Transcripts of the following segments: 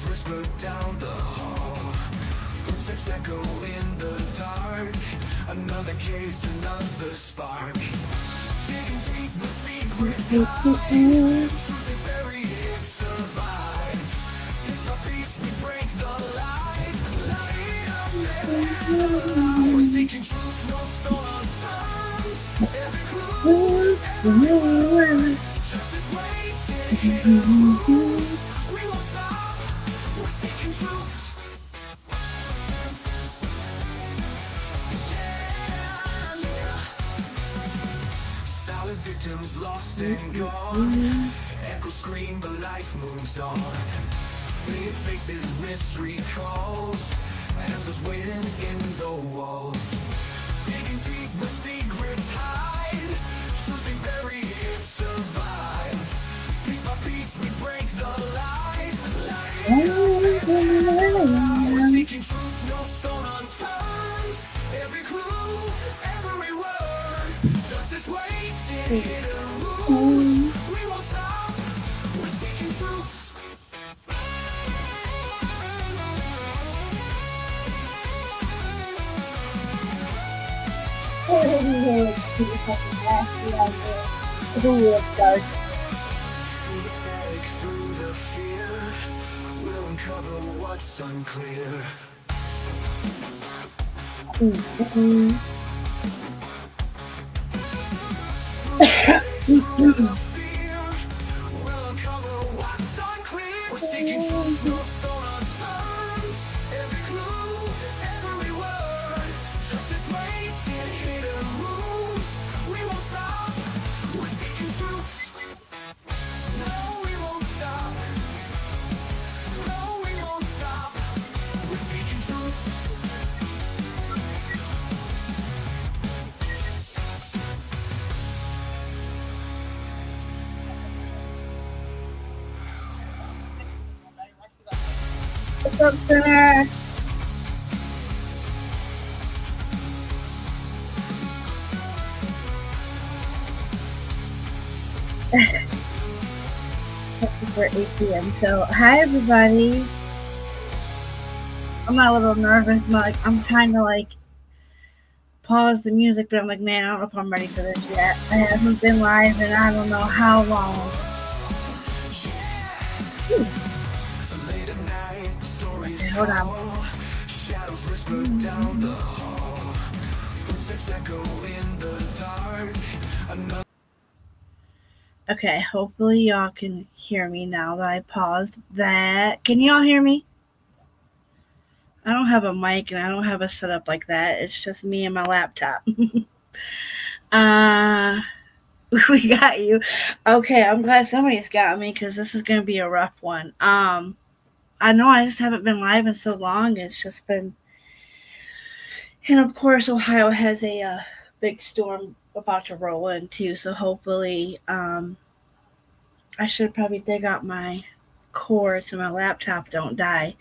Whisper down the hall, footsteps echo in the dark. Another case, another spark. Digging deep, the secrets hide. Truth they bury, it survives. Piece by piece, we break the lies. Light up every we're seeking truth, no stone unturned. Every clue, every word, justice waits in hidden rooms. We won't stop. We're seeking truth. Yeah. Silent victims lost and gone. Echoes scream, but life moves on. Faded faces, mystery calls. Answers waiting in the walls. Digging deep where secrets hide. Truth they bury, it survives. Piece by piece, we break the lies. We're seeking truth, no stone unturned. Every clue, every word. Justice waits in hidden rooms. We won't stop. We're seeking truth. Static through the fear. We'll uncover what's unclear. Through the fear. We'll uncover what's unclear. We're seeking truth, no stone unturned. Every clue, every word. Justice waits in hidden rooms. We won't stop. We're seeking truth. No, we won't stop. No, we won't stop. We're seeking truth. What's up, Sinner? For 8 p.m. So, hi everybody. I'm a little nervous. I'm trying to pause the music, but I'm like, man, I don't know if I'm ready for this yet. I haven't been live in I don't know how long. Okay, hold on. Shadows whisper down the hall. Footsteps echo in the dark. Okay, hopefully y'all can hear me now that I paused that. Can y'all hear me? I don't have a mic and I don't have a setup like that. It's just me and my laptop. We got you. Okay, I'm glad somebody's got me because this is going to be a rough one. I know I just haven't been live in so long. It's just been, and of course, Ohio has a big storm about to roll in too. So hopefully, I should probably dig out my cord so my laptop don't die.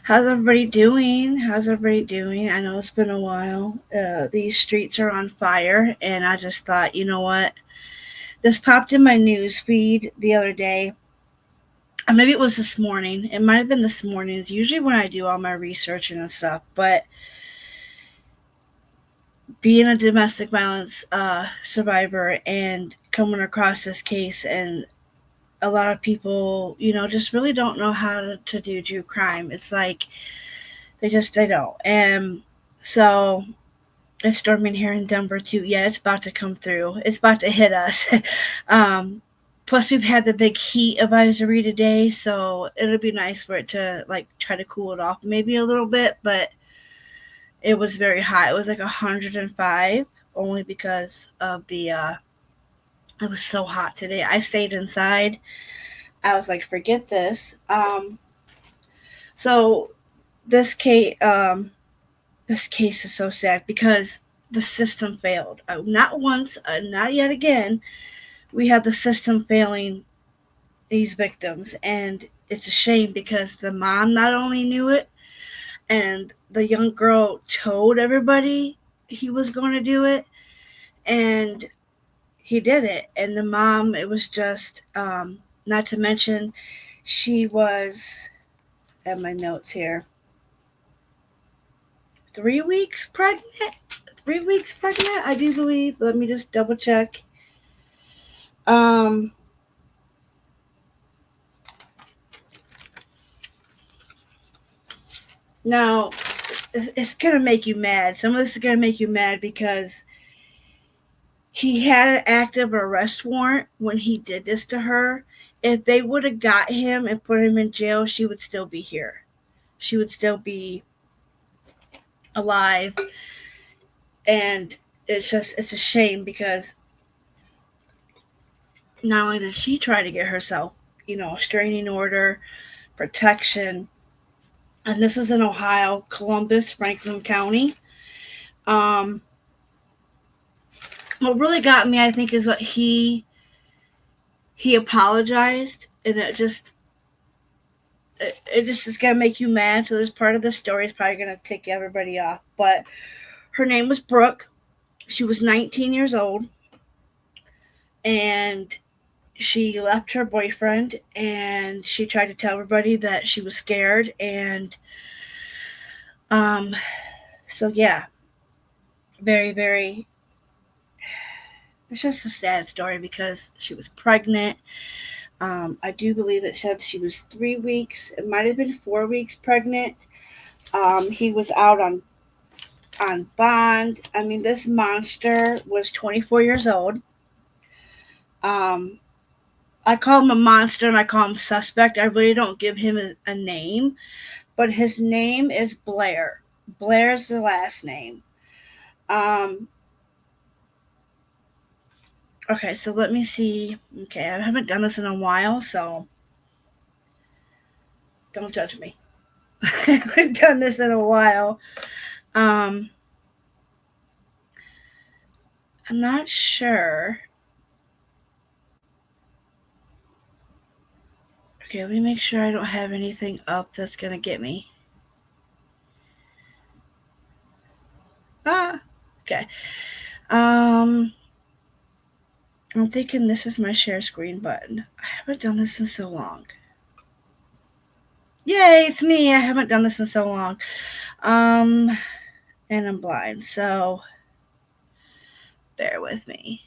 How's everybody doing? I know it's been a while. These streets are on fire, and I just thought, you know what? This popped in my news feed the other day. Maybe it was this morning. It might have been this morning. It's usually when I do all my research and stuff. But being a domestic violence survivor and coming across this case, and a lot of people, just really don't know how to do true crime. It's like they don't. And so it's storming here in Denver too. Yeah, it's about to come through. It's about to hit us. Plus, we've had the big heat advisory today, so it'll be nice for it to try to cool it off maybe a little bit. But it was very hot. It was like 105 only because of the it was so hot today. I stayed inside. I was like, forget this. So this case, this case is so sad because the system failed. Not once, not yet again. We had the system failing these victims, and it's a shame because the mom not only knew it, and the young girl told everybody he was going to do it, and he did it. And the mom, it was just, not to mention, she was, at my notes here, 3 weeks pregnant. 3 weeks pregnant, I do believe. Let me just double check. Um, Now, it's gonna make you mad. Some of this is gonna make you mad because he had an active arrest warrant when he did this to her. If they would have got him and put him in jail, she would still be here. She would still be alive. And it's a shame because not only did she try to get herself, a restraining order, protection, and this is in Ohio, Columbus, Franklin County. What really got me, I think, is what he apologized, and it just is gonna make you mad. So this part of the story is probably gonna tick everybody off. But her name was Brooke. She was 19 years old, and she left her boyfriend, and she tried to tell everybody that she was scared, and so yeah, very, very. It's just a sad story because she was pregnant. I do believe it said she was 3 weeks. It might have been 4 weeks pregnant. He was out on bond. I mean, this monster was 24 years old. I call him a monster and I call him suspect. I really don't give him a name, but his name is Blair. Blair's the last name. Okay, so let me see. Okay, I haven't done this in a while, so don't judge me. I haven't done this in a while. I'm not sure. Okay, let me make sure I don't have anything up that's gonna get me. Okay. I'm thinking this is my share screen button. I haven't done this in so long. Yay, it's me. I haven't done this in so long. And I'm blind, so bear with me.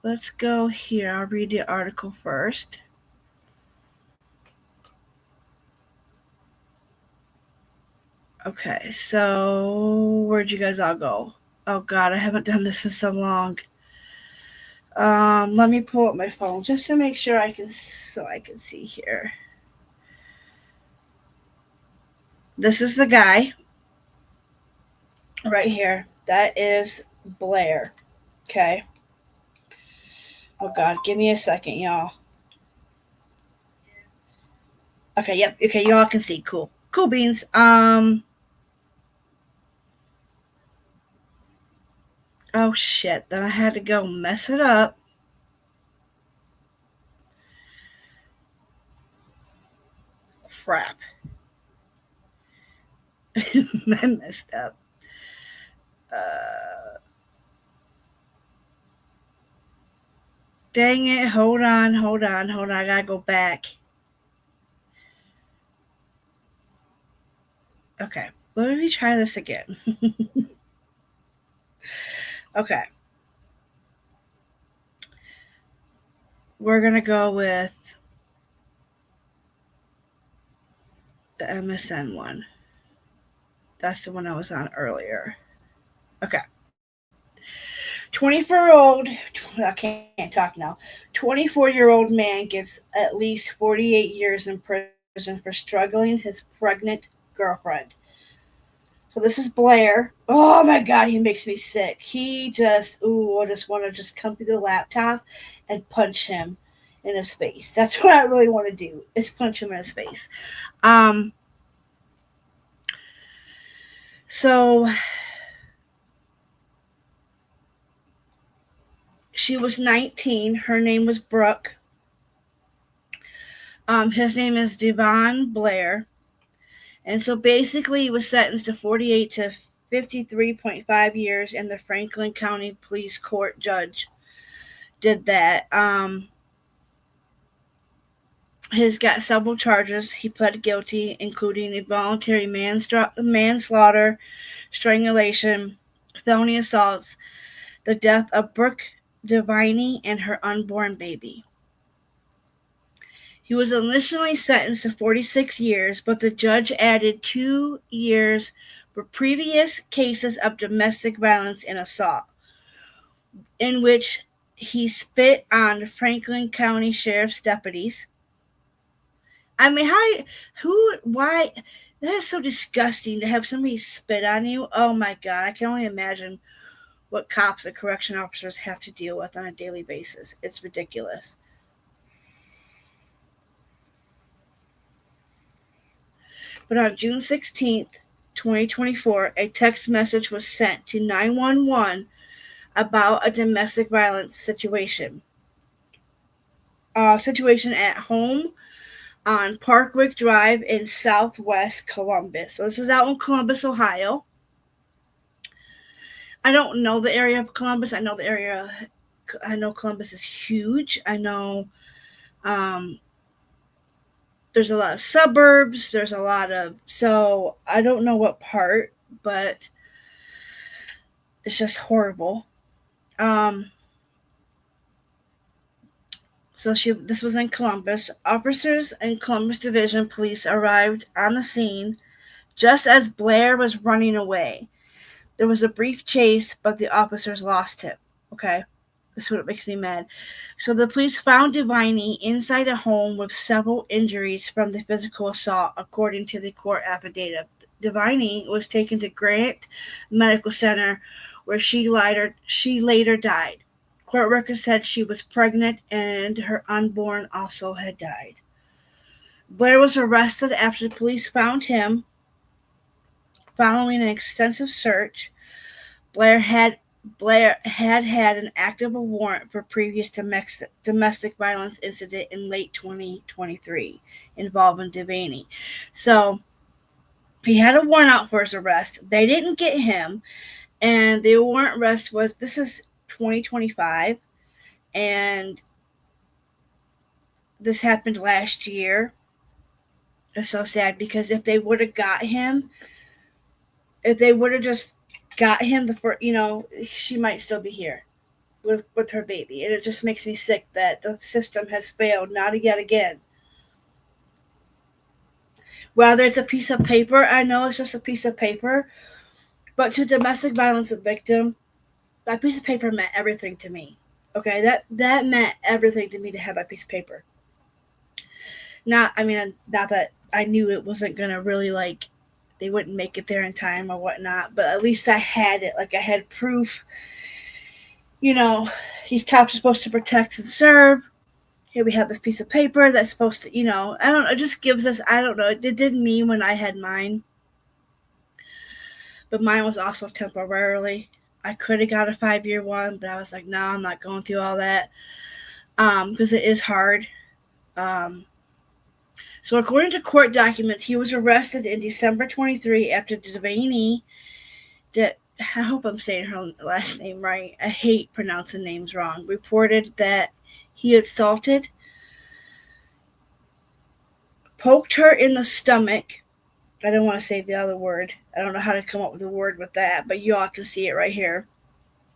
Let's go here. I'll read the article first. Okay, so where'd you guys all go? Oh God, I haven't done this in so long. Let me pull up my phone just to make sure I can see here. This is the guy right here. That is Blair. Okay. Oh God, give me a second, y'all. Okay, yep. Okay, y'all can see. Cool. Cool beans. Oh shit. Then I had to go mess it up. Crap. I messed up. Dang it. Hold on. I gotta go back. Okay. Let me try this again. Okay. We're gonna go with the MSN one. That's the one I was on earlier. Okay. 24-year-old, I can't talk now. 24-year-old man gets at least 48 years in prison for struggling his pregnant girlfriend. So this is Blair. Oh my god, he makes me sick. He just, I just want to just come to the laptop and punch him in his face. That's what I really want to do, is punch him in his face. Um, so she was 19. Her name was Brooke. His name is Devon Blair. And so basically, he was sentenced to 48 to 53.5 years, and the Franklin County Police Court judge did that. He's got several charges. He pled guilty, including involuntary manslaughter, strangulation, felony assaults, the death of Brooke Deviney and her unborn baby. He was initially sentenced to 46 years, but the judge added 2 years for previous cases of domestic violence and assault, in which he spit on Franklin County Sheriff's deputies. I mean, why? That is so disgusting to have somebody spit on you. Oh my god, I can only imagine what cops and correction officers have to deal with on a daily basis. It's ridiculous. But on June 16th, 2024, a text message was sent to 911 about a domestic violence situation. Situation at home on Parkwick Drive in southwest Columbus. So this is out in Columbus, Ohio. I don't know the area of Columbus. I know Columbus is huge. I know there's a lot of suburbs. So I don't know what part, but it's just horrible. This was in Columbus. Officers in Columbus Division Police arrived on the scene just as Blair was running away. There was a brief chase, but the officers lost him. Okay, this is what makes me mad. So the police found Deviney inside a home with several injuries from the physical assault, according to the court affidavit. Deviney was taken to Grant Medical Center, where she later died. Court records said she was pregnant and her unborn also had died. Blair was arrested after the police found him following an extensive search. Blair had an active warrant for previous domestic violence incident in late 2023 involving Devaney. So he had a warrant out for his arrest. They didn't get him, and the warrant arrest was, this is 2025, and this happened last year. It's so sad, because if they would have got him, if they would have just got him, she might still be here with her baby. And it just makes me sick that the system has failed not yet again. Whether it's a piece of paper, I know it's just a piece of paper, but to domestic violence victim, that piece of paper meant everything to me. Okay, that meant everything to me, to have that piece of paper. Not that I knew it wasn't gonna really, they wouldn't make it there in time or whatnot, but at least I had it. I had proof. These cops are supposed to protect and serve. Here we have this piece of paper that's supposed to, I don't know, it just gives us, I don't know, it didn't mean when I had mine. But mine was also temporarily. I could have got a 5-year one, but I was like, no, I'm not going through all that. Because it is hard. So according to court documents, he was arrested in December 23 after Devaney, I hope I'm saying her last name right, I hate pronouncing names wrong, reported that he assaulted, poked her in the stomach. I don't want to say the other word. I don't know how to come up with a word with that, but you all can see it right here.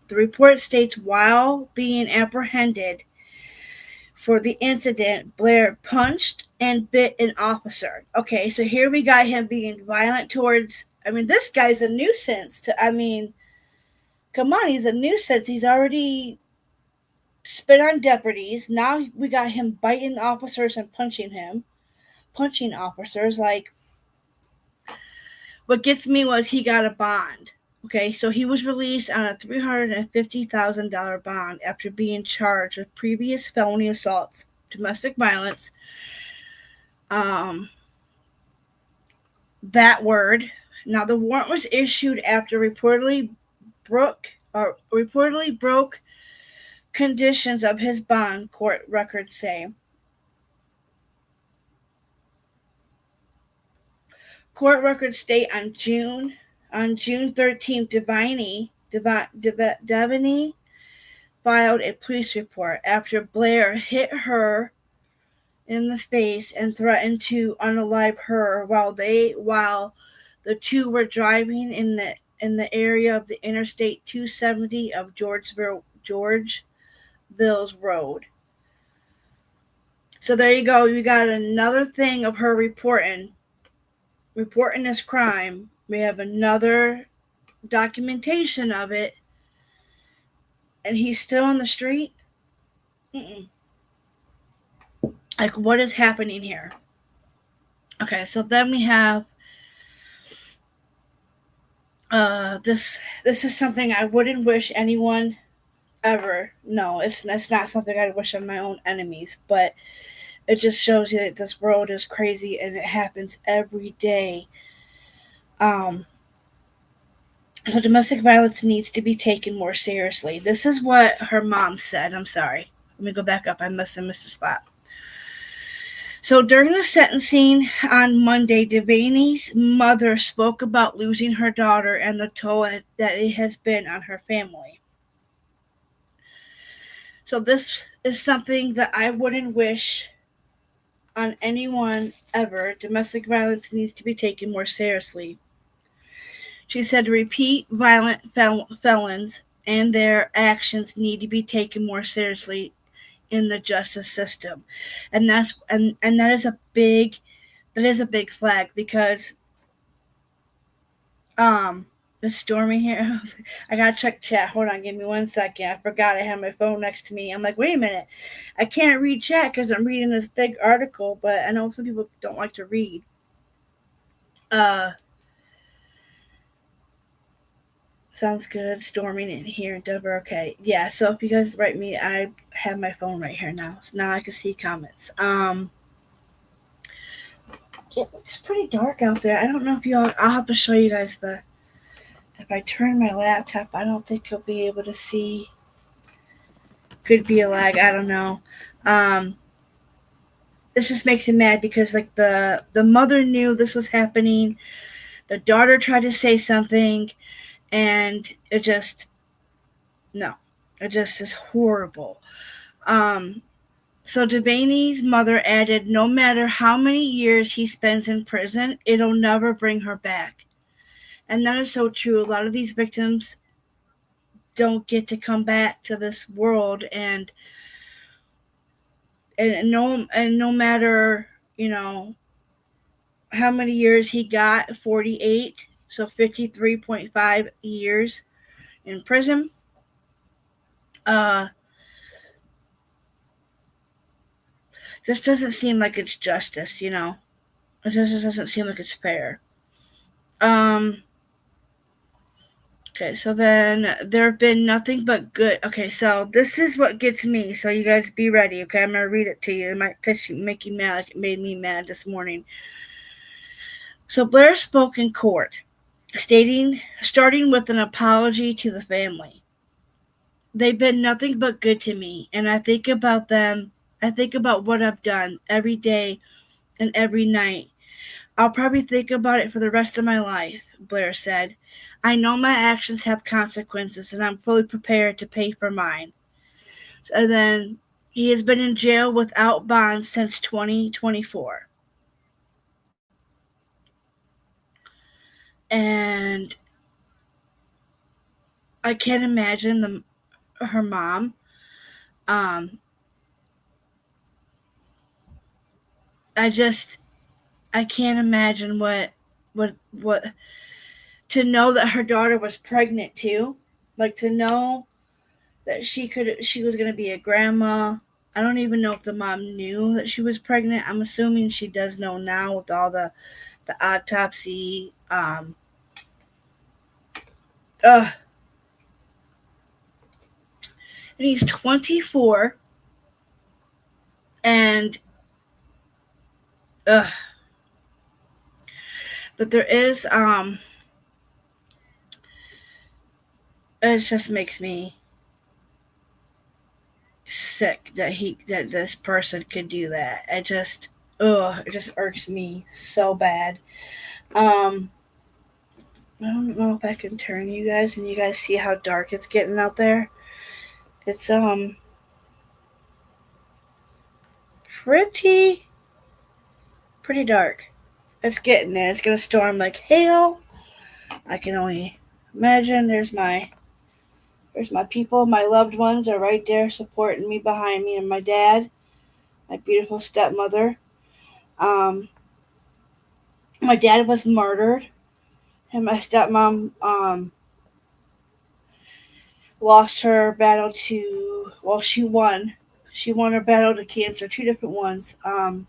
The report states, while being apprehended for the incident, Blair punched and bit an officer. Okay, so here we got him being violent towards, this guy's a nuisance. Come on, he's a nuisance. He's already spit on deputies. Now we got him biting officers and punching officers. What gets me was he got a bond. Okay, so he was released on a $350,000 bond after being charged with previous felony assaults, domestic violence, um, that word. Now, the warrant was issued after reportedly broke conditions of his bond, court records say. Court records state on June 13th, Devaney filed a police report after Blair hit her in the face and threatened to unalive her while the two were driving in the area of the Interstate 270 of Georgeville's Road. So there you go. You got another thing of her reporting this crime. We have another documentation of it, and he's still on the street. Mm-mm. Like, what is happening here? Okay, so then we have this is something I wouldn't wish anyone ever. No, it's not something I'd wish on my own enemies, but it just shows you that this world is crazy and it happens every day. So domestic violence needs to be taken more seriously. This is what her mom said. I'm sorry. Let me go back up. I must have missed a spot. So during the sentencing on Monday, Devaney's mother spoke about losing her daughter and the toll that it has been on her family. So this is something that I wouldn't wish on anyone ever. Domestic violence needs to be taken more seriously. She said repeat violent felons and their actions need to be taken more seriously in the justice system. And that is a big flag because it's storming here. I gotta check chat. Hold on, give me 1 second. I forgot I had my phone next to me. I'm like, wait a minute. I can't read chat because I'm reading this big article, but I know some people don't like to read. Sounds good. Storming in here in Denver. Okay. Yeah, so if you guys write me, I have my phone right here now. So now I can see comments. It looks pretty dark out there. I don't know if I'll have to show you guys if I turn my laptop, I don't think you'll be able to see. Could be a lag, I don't know. This just makes me mad because like the mother knew this was happening. The daughter tried to say something and it just is horrible. So Devaney's mother added, no matter how many years he spends in prison, it'll never bring her back. And that is so true. A lot of these victims don't get to come back to this world, and no matter, how many years he got, 48, so 53.5 years in prison. Just doesn't seem like it's justice, It just doesn't seem like it's fair. Okay, so then there have been nothing but good. Okay, so this is what gets me. So you guys be ready, okay? I'm gonna read it to you. It might make you mad, like it made me mad this morning. So Blair spoke in court, starting with an apology to the family. They've been nothing but good to me, and I think about them. I think about what I've done every day and every night. I'll probably think about it for the rest of my life, Blair said. I know my actions have consequences, and I'm fully prepared to pay for mine. And then he has been in jail without bond since 2024. And I can't imagine her mom. I can't imagine what to know that her daughter was pregnant too, like to know that she was going to be a grandma. I don't even know if the mom knew that she was pregnant. I'm assuming she does know now with all the autopsy. And he's 24, and but there is it just makes me sick that this person could do that. It just irks me so bad. I don't know if I can turn you guys and you guys see how dark it's getting out there. It's pretty dark. It's getting there. It's gonna storm like hell. I can only imagine. There's my people, my loved ones are right there supporting me behind me, and my dad, my beautiful stepmother. My dad was murdered, and my stepmom lost her battle to, well, she won. She won her battle to cancer, two different ones. So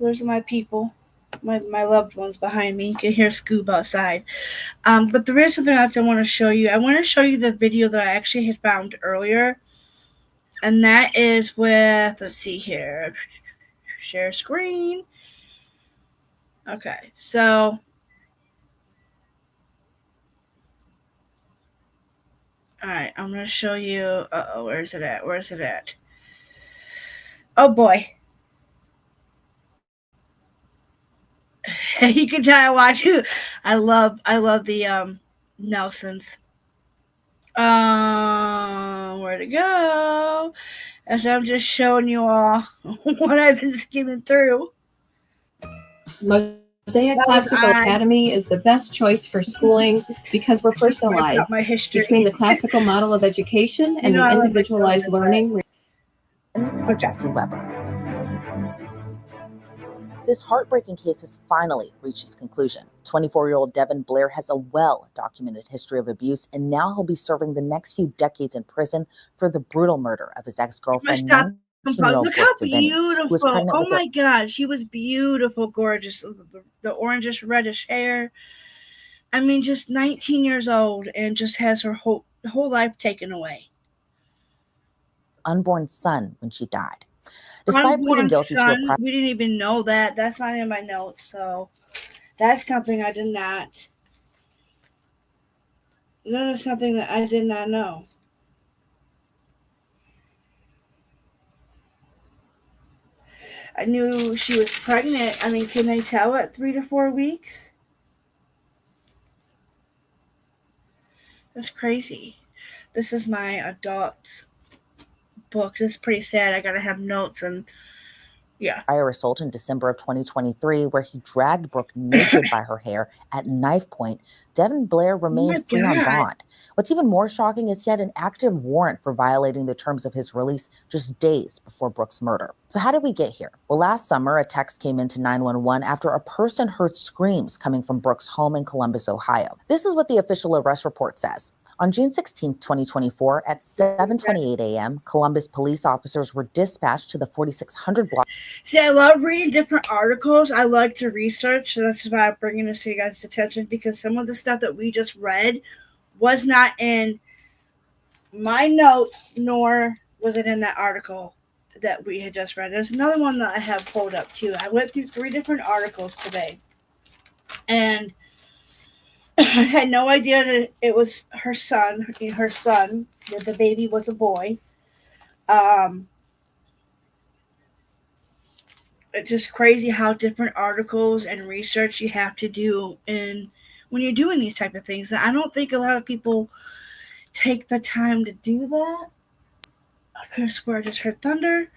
those are my people, my loved ones behind me. You can hear Scoob outside. But there is something else I want to show you. I want to show you the video that I actually had found earlier. And that is with, let's see here, share screen. Okay, so all right, I'm gonna show you. Where's it at? Where's it at? Oh boy, you can tell I watch you. I love the Nelsons. Where to go? As I'm just showing you all what I've been skimming through. Mosaic Classical Academy is the best choice for schooling because we're personalized between the classical model of education and the individualized learning. For Jesse Weber. This heartbreaking case has finally reached its conclusion. 24-year-old Devin Blair has a well-documented history of abuse, and now he'll be serving the next few decades in prison for the brutal murder of his ex-girlfriend. Look how beautiful. Oh my God, she was beautiful, gorgeous. The orangish reddish hair. I mean, just 19 years old and just has her whole life taken away. Unborn son when she died. Despite pleading guilty to a we didn't even know that. That's not in my notes, so that's something I did not. That is something that I did not know. I knew she was pregnant. I mean, can they tell at 3 to 4 weeks? That's crazy. This is my adult book. This is pretty sad. I gotta have notes and yeah. Prior assault in December of 2023, where he dragged Brooke naked by her hair at knife point. Devin Blair remained free on bond. What's even more shocking is he had an active warrant for violating the terms of his release just days before Brooke's murder. So how did we get here? Well, last summer, a text came into 911 after a person heard screams coming from Brooke's home in Columbus, Ohio. This is what the official arrest report says. On June 16, 2024, at 7:28 a.m., Columbus police officers were dispatched to the 4600 block. See, I love reading different articles. I like to research, so that's why I'm bringing this to you guys' attention, because some of the stuff that we just read was not in my notes, nor was it in that article that we had just read. There's another one that I have pulled up, too. I went through 3 different articles today, and I had no idea that it was her son, that the baby was a boy. It's just crazy how different articles and research you have to do when you're doing these type of things. I don't think a lot of people take the time to do that. I could have sworn I just heard thunder.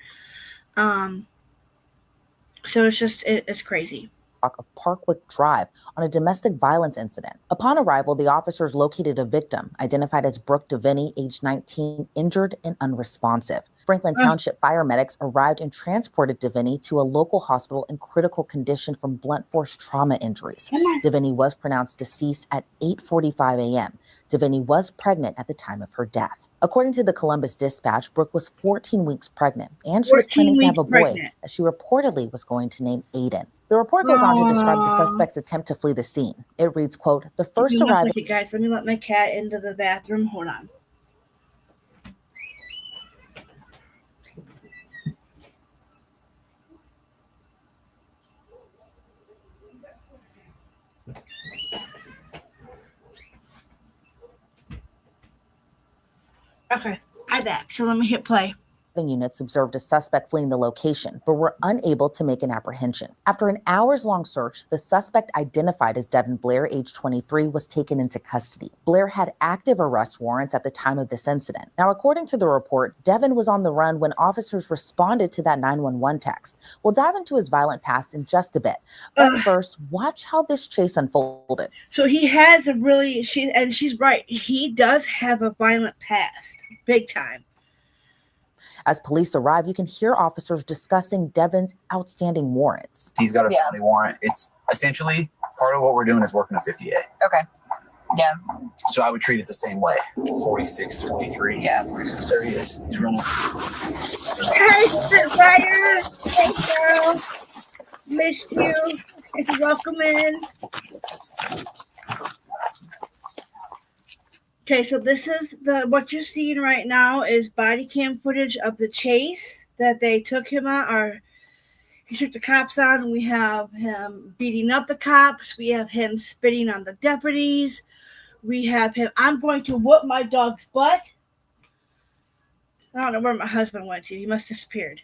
So it's crazy. Of Parkwood Drive on a domestic violence incident. Upon arrival, the officers located a victim identified as Brooke Deviney, age 19, injured and unresponsive. Franklin Township fire medics arrived and transported Deviney to a local hospital in critical condition from blunt force trauma injuries. Deviney was pronounced deceased at 8:45 a.m. Deviney was pregnant at the time of her death. According to the Columbus Dispatch, Brooke was 14 weeks pregnant, and she was planning to have a boy that she reportedly was going to name Aiden. The report goes on to describe the suspect's attempt to flee the scene. It reads, quote, the first arrival... Guys, let me let my cat into the bathroom. Hold on. Okay, I'm back. So let me hit play. Units observed a suspect fleeing the location, but were unable to make an apprehension. After an hours-long search, the suspect, identified as Devin Blair, age 23, was taken into custody. Blair had active arrest warrants at the time of this incident. Now, according to the report, Devin was on the run when officers responded to that 911 text. We'll dive into his violent past in just a bit. But first, watch how this chase unfolded. So he has a really, she's right, he does have a violent past, big time. As police arrive, you can hear officers discussing Devin's outstanding warrants. He's got a felony warrant. It's essentially part of what we're doing is working a 50A. Okay. Yeah. So I would treat it the same way. 4623. Yeah. There he is. He's running. Hi, Spitfire. Thanks, girl. Missed you. Welcome in. Okay, so this is what you're seeing right now is body cam footage of the chase that they took him on, or he took the cops on, and we have him beating up the cops. We have him spitting on the deputies. We have him, I'm going to whoop my dog's butt. I don't know where my husband went to. He must have disappeared.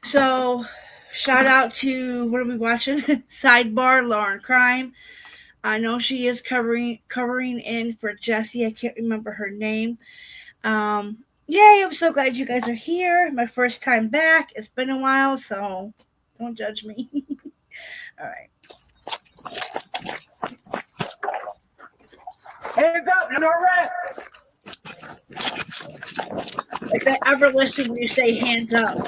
So, shout out to, what are we watching? Sidebar, Law and Crime. I know she is covering in for Jessie. I can't remember her name. Yay, I'm so glad you guys are here. My first time back. It's been a while, so don't judge me. All right. Hands up, no arrest! If I ever listen when you say hands up.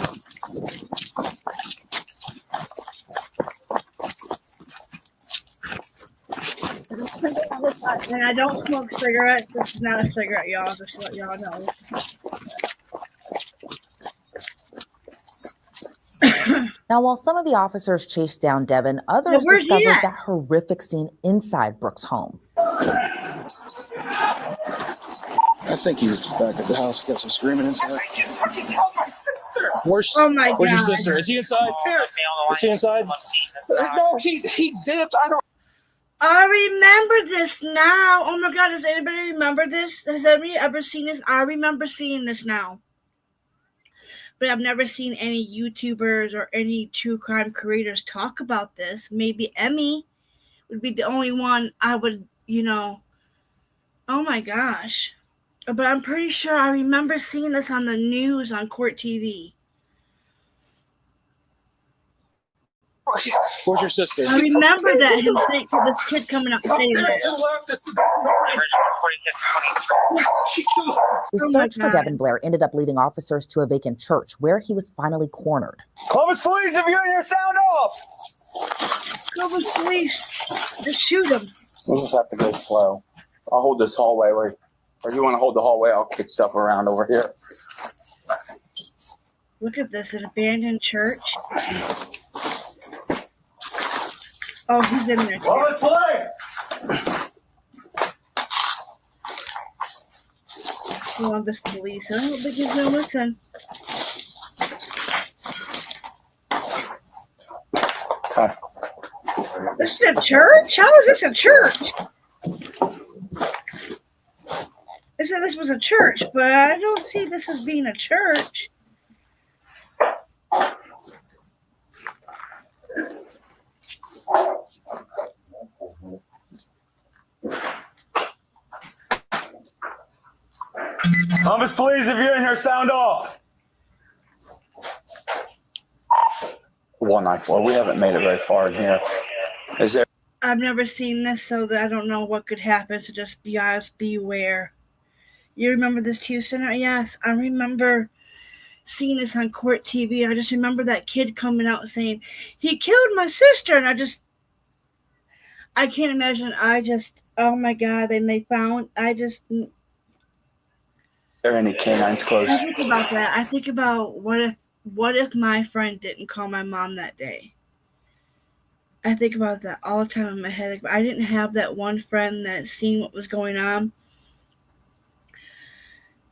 And I don't smoke cigarettes. This is not a cigarette, y'all. Just to let y'all know. Now, while some of the officers chased down Devin, others discovered that horrific scene inside Brooke's home. I think he's back at the house. Got some screaming inside. You fucking killed my sister! Where's your sister? Is he inside? Is he inside? No, he dipped. I remember this now. Oh my God, does anybody remember this? Has anybody ever seen this? I remember seeing this now. But I've never seen any YouTubers or any true crime creators talk about this. Maybe Emmy would be the only one I would, oh my gosh. But I'm pretty sure I remember seeing this on the news on Court TV. Where's your sister? I remember that him saying to this kid coming up saying that. The search for Devin Blair ended up leading officers to a vacant church where he was finally cornered. Columbus Police, if you're in here, sound off! Columbus Police, just shoot him. We'll just have to go slow. I'll hold this hallway, or if you want to hold the hallway, I'll kick stuff around over here. Look at this, an abandoned church. Oh, he's in there. Columbus Police! Columbus Police. I don't think he's gonna listen. Okay. This is a church? How is this a church? They said this was a church, but I don't see this as being a church. Columbus Police, if you're in here, sound off! 194. We haven't made it very far in here. Is there? I've never seen this, so that I don't know what could happen. So just be honest, beware. You remember this too, Senator? Yes, I remember seeing this on court TV. I just remember that kid coming out saying, he killed my sister. And I can't imagine. Oh my God. And they found, Are there any canines close? I think about that. I think about what if my friend didn't call my mom that day? I think about that all the time in my head. I didn't have that one friend that seen what was going on.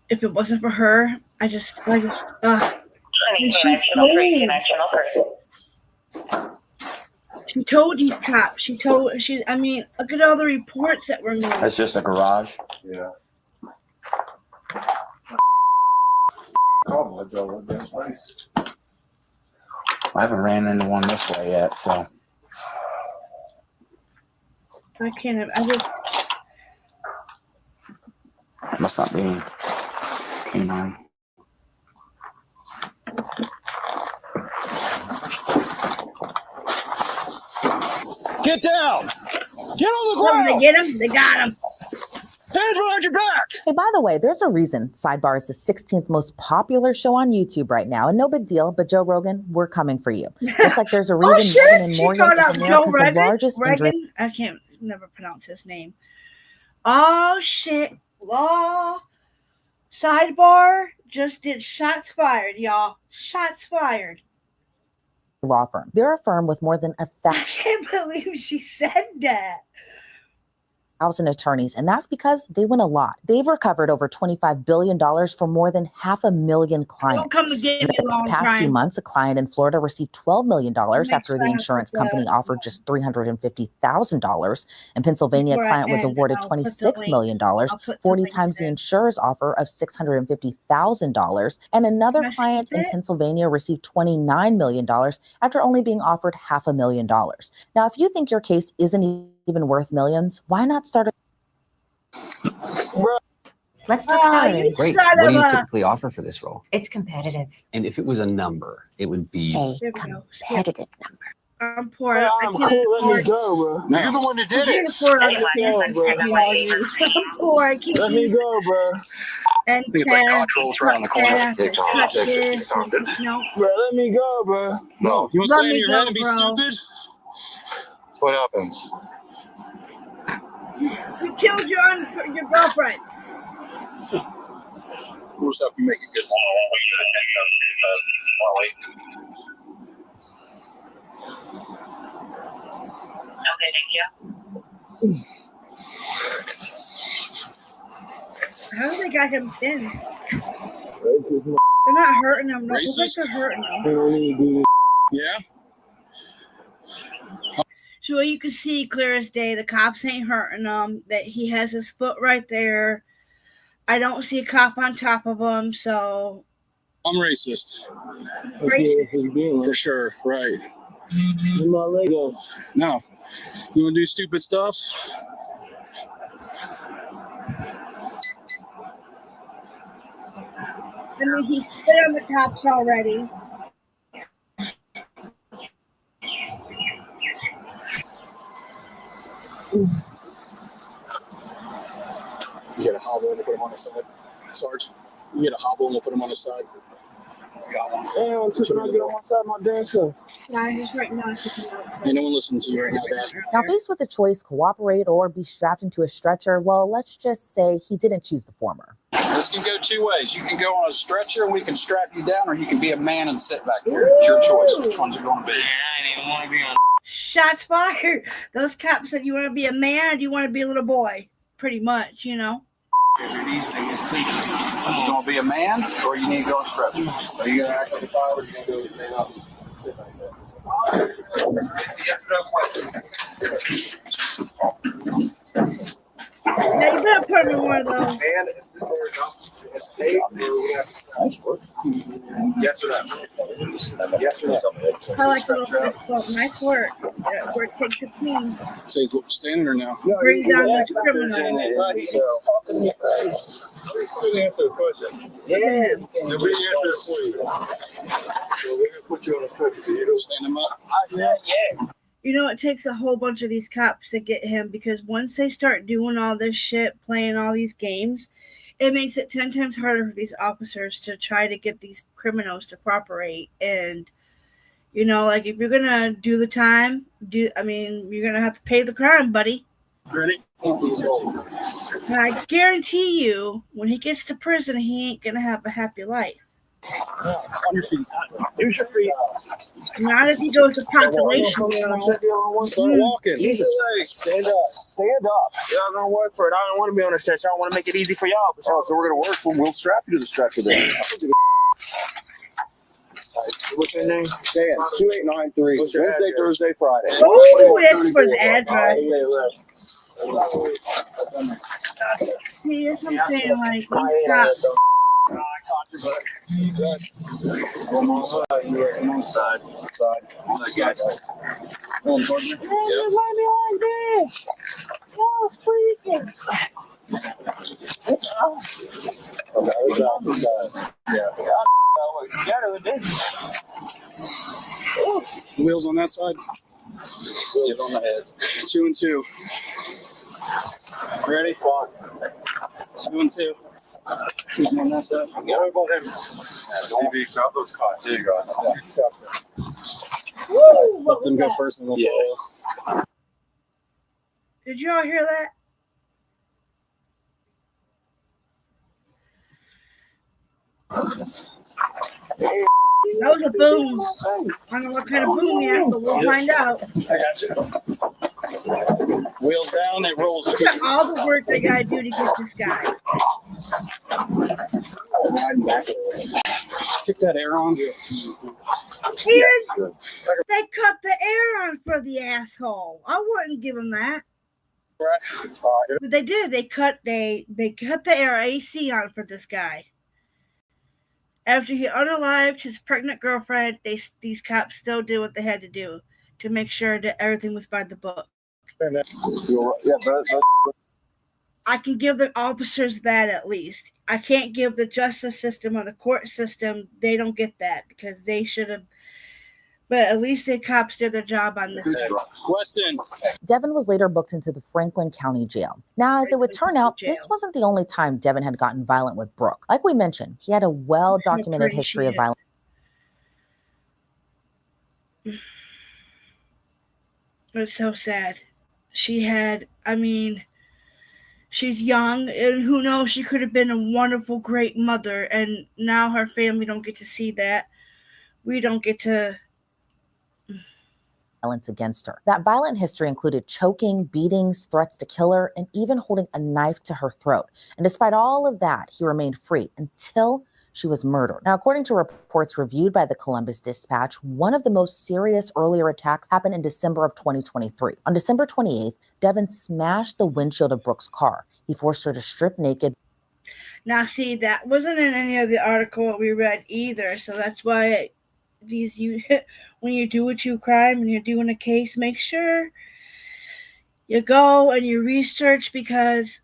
If it wasn't for her, she told these cops. Look at all the reports that were made. That's just a garage. Yeah. I haven't ran into one this way yet, so. I can't. Must not be canine. Get down! Get on the ground! They get him. They got him. Hands behind your back! Hey, by the way, there's a reason Sidebar is the 16th most popular show on YouTube right now. And no big deal, but Joe Rogan, we're coming for you. Just like there's a reason Megan and Morgan is America's largest injury. I can't never pronounce his name. Oh, shit. Law. Sidebar just did shots fired, y'all. Shots fired. Law firm. They're a firm with more than 1,000. I can't believe she said that. Attorneys, and that's because they win a lot. They've recovered over $25 billion for more than 500,000 clients. Don't come to get me In the past few months, a client in Florida received $12 million after the insurance company offered just $350,000. In Pennsylvania, a client was awarded $26 million, 40 times the insurer's offer of $650,000. And another client in Pennsylvania received $29 million after only being offered $500,000. Now, if you think your case isn't even worth millions, why not start Let's talk salary. Great. What do you typically offer for this role? It's competitive. And if it was a number, it would be a competitive number. I'm poor. I can't afford. Go, bro. You're the one that did it. I'm poor. I can't Let me go, bro. And I think it's like controls around the corner. No. Bro, let me go, bro. No. You want to stay in your head and be stupid? That's what happens. You killed your girlfriend. We'll just help you make a good Okay, thank you. How do they got him in? They're not hurting him. No, they're hurting him. Yeah. So you can see clear as day, the cops ain't hurting him. That he has his foot right there. I don't see a cop on top of him, so. I'm racist. Racist. For sure, right. Let my leg go. No. You want to do stupid stuff? I mean, he spit on the cops already. You get a hobble and we'll put him on the side. Sarge, you get a hobble and we'll put him on the side. Yeah, I'm just trying to get on one side of my damn self. Yeah, I'm just right now. Ain't no one listening to you right now, Dad. Now, faced with the choice, cooperate or be strapped into a stretcher, well, let's just say he didn't choose the former. This can go two ways. You can go on a stretcher and we can strap you down, or you can be a man and sit back there. It's your choice. Which one's it going to be? I didn't want to be on. Shots fired. Those cops said, you want to be a man or do you want to be a little boy? Pretty much, you know. You want to be a man, or you need to go on a stretcher? Are you going to act like a father, or are you going to go with man up? Sit like that. Yes, no question. Now you better put him in one of those. Yes or no? Yes or no? I like the little bit of quote. Nice work. Where it takes a clean. Say what, standing or no? Brings down this criminal. Answer the question. Yes. And we answer it for you. So we're gonna put you on a stretcher. You don't stand him up. Yeah. You know, it takes a whole bunch of these cops to get him, because once they start doing all this shit, playing all these games, it makes it 10 times harder for these officers to try to get these criminals to cooperate. And like if you're gonna do the time, you're gonna have to pay the crime, buddy. Ready? And I guarantee you, when he gets to prison, he ain't gonna have a happy life. On your feet. Use your feet. Not if he goes to population. Start walking. Jesus. Stand up. Stand up. Y'all gonna work for it. I don't want to be on the stretcher. I want to make it easy for y'all. Oh, so we're gonna work for. We'll strap you to the stretcher then. What's your name? It's 2893. What's your Wednesday, address? Thursday, Friday. Oh, that's for his address. See, that's what I'm saying. Like, he's got. Come on side. Come on side. Side. Hey, you let me like this. Oh, freaking. Wheels on that side. Wheels on the head. 2 and 2. Ready? 2 and 2. Keep them on that side. TV, grab those caught. There you go. Woo, Let them go first and we'll follow. Did you all hear that? That was a boom. I don't know what kind of boom yet, but we'll find out. I got you. Wheels down, it rolls. Look at all the work they gotta do to get this guy. Kick that air on. They cut the air on for the asshole. I wouldn't give him that. Right. But they did. They cut the air AC on for this guy. After he unalived his pregnant girlfriend, these cops still did what they had to do to make sure that everything was by the book. I can give the officers that at least. I can't give the justice system or the court system. They don't get that because they should have. But at least the cops did their job on this. Weston. Devin was later booked into the Franklin County Jail. Now, as it would turn out, this wasn't the only time Devin had gotten violent with Brooke. Like we mentioned, he had a well-documented history of violence. It's so sad. She's young, and who knows, she could have been a wonderful, great mother, and now her family don't get to see that. We don't get to... Violence against her. That violent history included choking, beatings, threats to kill her, and even holding a knife to her throat. And despite all of that, he remained free until she was murdered. Now, according to reports reviewed by the Columbus Dispatch, one of the most serious earlier attacks happened in December of 2023. On December 28th, Devin smashed the windshield of Brooke's car. He forced her to strip naked. Now, see, that wasn't in any of the article we read either, so that's why when you do a true crime and you're doing a case, make sure you go and you research because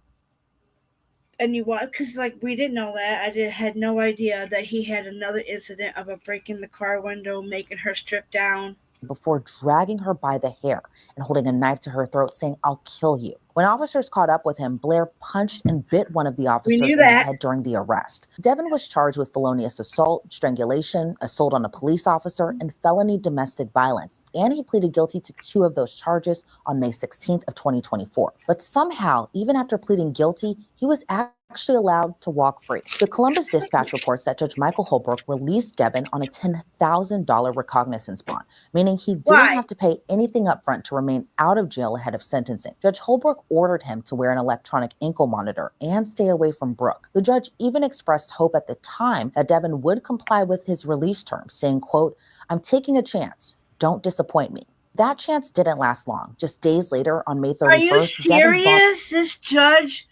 we didn't know that. Had no idea that he had another incident of a breaking the car window, making her strip down. Before dragging her by the hair and holding a knife to her throat, saying, "I'll kill you." When officers caught up with him, Blair punched and bit one of the officers in the head during the arrest. Devin was charged with felonious assault, strangulation, assault on a police officer, and felony domestic violence. And he pleaded guilty to 2 of those charges on May 16th of 2024. But somehow, even after pleading guilty, he was actually allowed to walk free. The Columbus Dispatch reports that Judge Michael Holbrook released Devin on a $10,000 recognizance bond, meaning he didn't have to pay anything up front to remain out of jail ahead of sentencing. Judge Holbrook ordered him to wear an electronic ankle monitor and stay away from Brooke. The judge even expressed hope at the time that Devin would comply with his release terms, saying, quote, "I'm taking a chance. Don't disappoint me." That chance didn't last long. Just days later, on May 31st, Are you serious? This judge?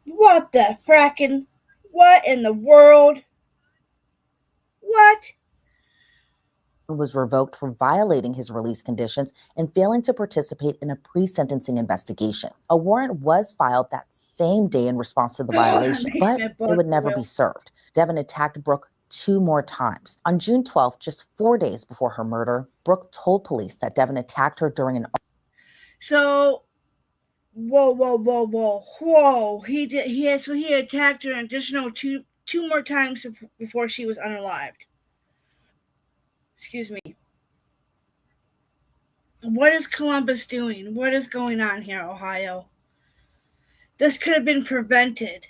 What the frackin'? What in the world? What? Was revoked for violating his release conditions and failing to participate in a pre-sentencing investigation. A warrant was filed that same day in response to the violation, but it would never be served. Devin attacked Brooke 2 more times. On June 12th, just 4 days before her murder, Brooke told police that Devin attacked her during an... So Whoa. He attacked her an additional two more times before she was unalived. Excuse me. What is Columbus doing? What is going on here, Ohio? This could have been prevented.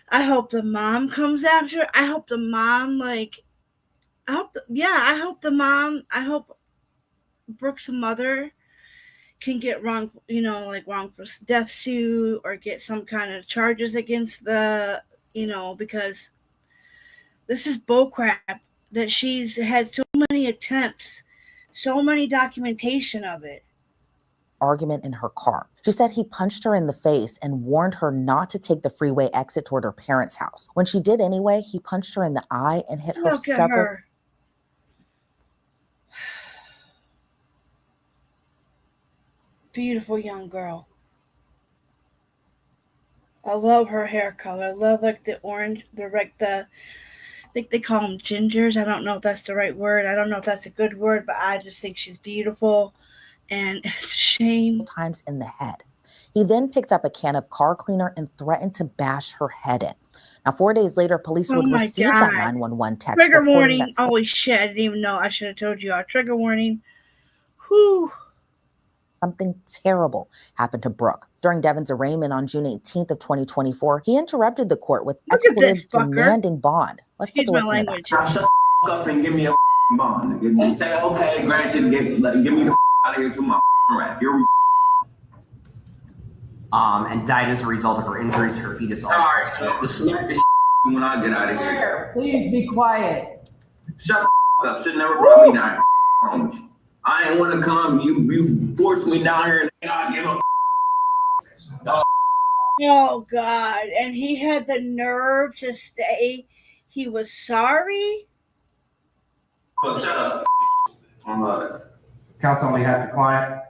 I hope the mom comes after. I hope the mom, I hope Brooke's mother can get wrongful death suit or get some kind of charges against because this is bullcrap that she's had so many attempts, so many documentation of it. Argument in her car. She said he punched her in the face and warned her not to take the freeway exit toward her parents' house. When she did anyway, he punched her in the eye and hit her several. Beautiful young girl. I love her hair color. I love the orange, I think they call them gingers. I don't know if that's the right word. I don't know if that's a good word, but I just think she's beautiful. And it's a shame. Times in the head. He then picked up a can of car cleaner and threatened to bash her head in. Now, 4 days later, police would receive that 911 text. Trigger warning. Holy shit, I didn't even know. I should have told you. Trigger warning. Whew. Something terrible happened to Brooke. During Devin's arraignment on June 18th of 2024, he interrupted the court with expletives demanding bond. Let's take a listen to that. Now shut the up and give me a bond. Give me say, okay, granted, give me the out of here to my rack. And died as a result of her injuries. Her fetus also. Sorry, smack this when I get out of here. Please be quiet. Shut the up. Should never brought me down here. I ain't want to come. You forced me down here and I give a Oh, God. And he had the nerve to say he was sorry? Shut up. Counsel on behalf of the client.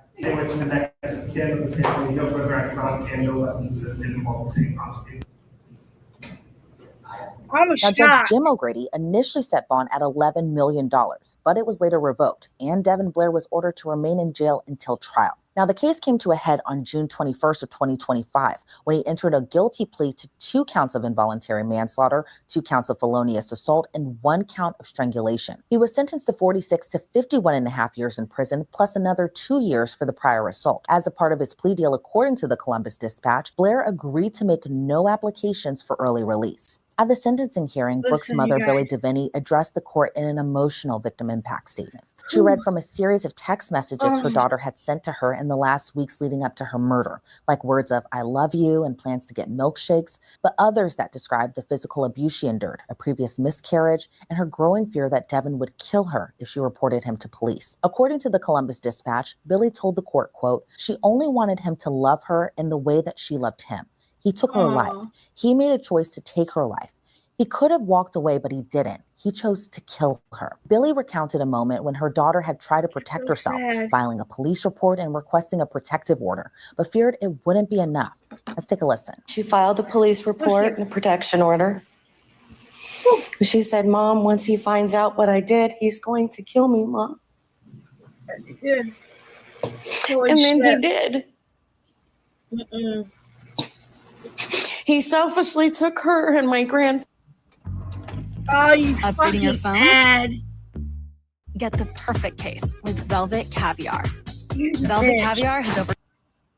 I'm Now, Judge Jim O'Grady initially set bond at $11 million, but it was later revoked, and Devin Blair was ordered to remain in jail until trial. Now, the case came to a head on June 21st of 2025 when he entered a guilty plea to 2 counts of involuntary manslaughter, 2 counts of felonious assault, and 1 count of strangulation. He was sentenced to 46 to 51 and a half years in prison, plus another 2 years for the prior assault. As a part of his plea deal, according to the Columbus Dispatch, Blair agreed to make no applications for early release. At the sentencing hearing, Brooke's mother, Billy Devaney, addressed the court in an emotional victim impact statement. She read from a series of text messages her daughter had sent to her in the last weeks leading up to her murder, like words of "I love you" and plans to get milkshakes, but others that described the physical abuse she endured, a previous miscarriage, and her growing fear that Devin would kill her if she reported him to police. According to the Columbus Dispatch, Billy told the court, quote, she only wanted him to love her in the way that she loved him. He took her life. He made a choice to take her life. He could have walked away, but he didn't. He chose to kill her. Billy recounted a moment when her daughter had tried to protect herself, filing a police report and requesting a protective order, but feared it wouldn't be enough. Let's take a listen. She filed a police report and a protection order. She said, Mom, once he finds out what I did, he's going to kill me, Mom. He did. And then he did. He selfishly took her and my grandson. Oh, you upgrading your phone? Ad. Get the perfect case with Velvet Caviar. Velvet Caviar has over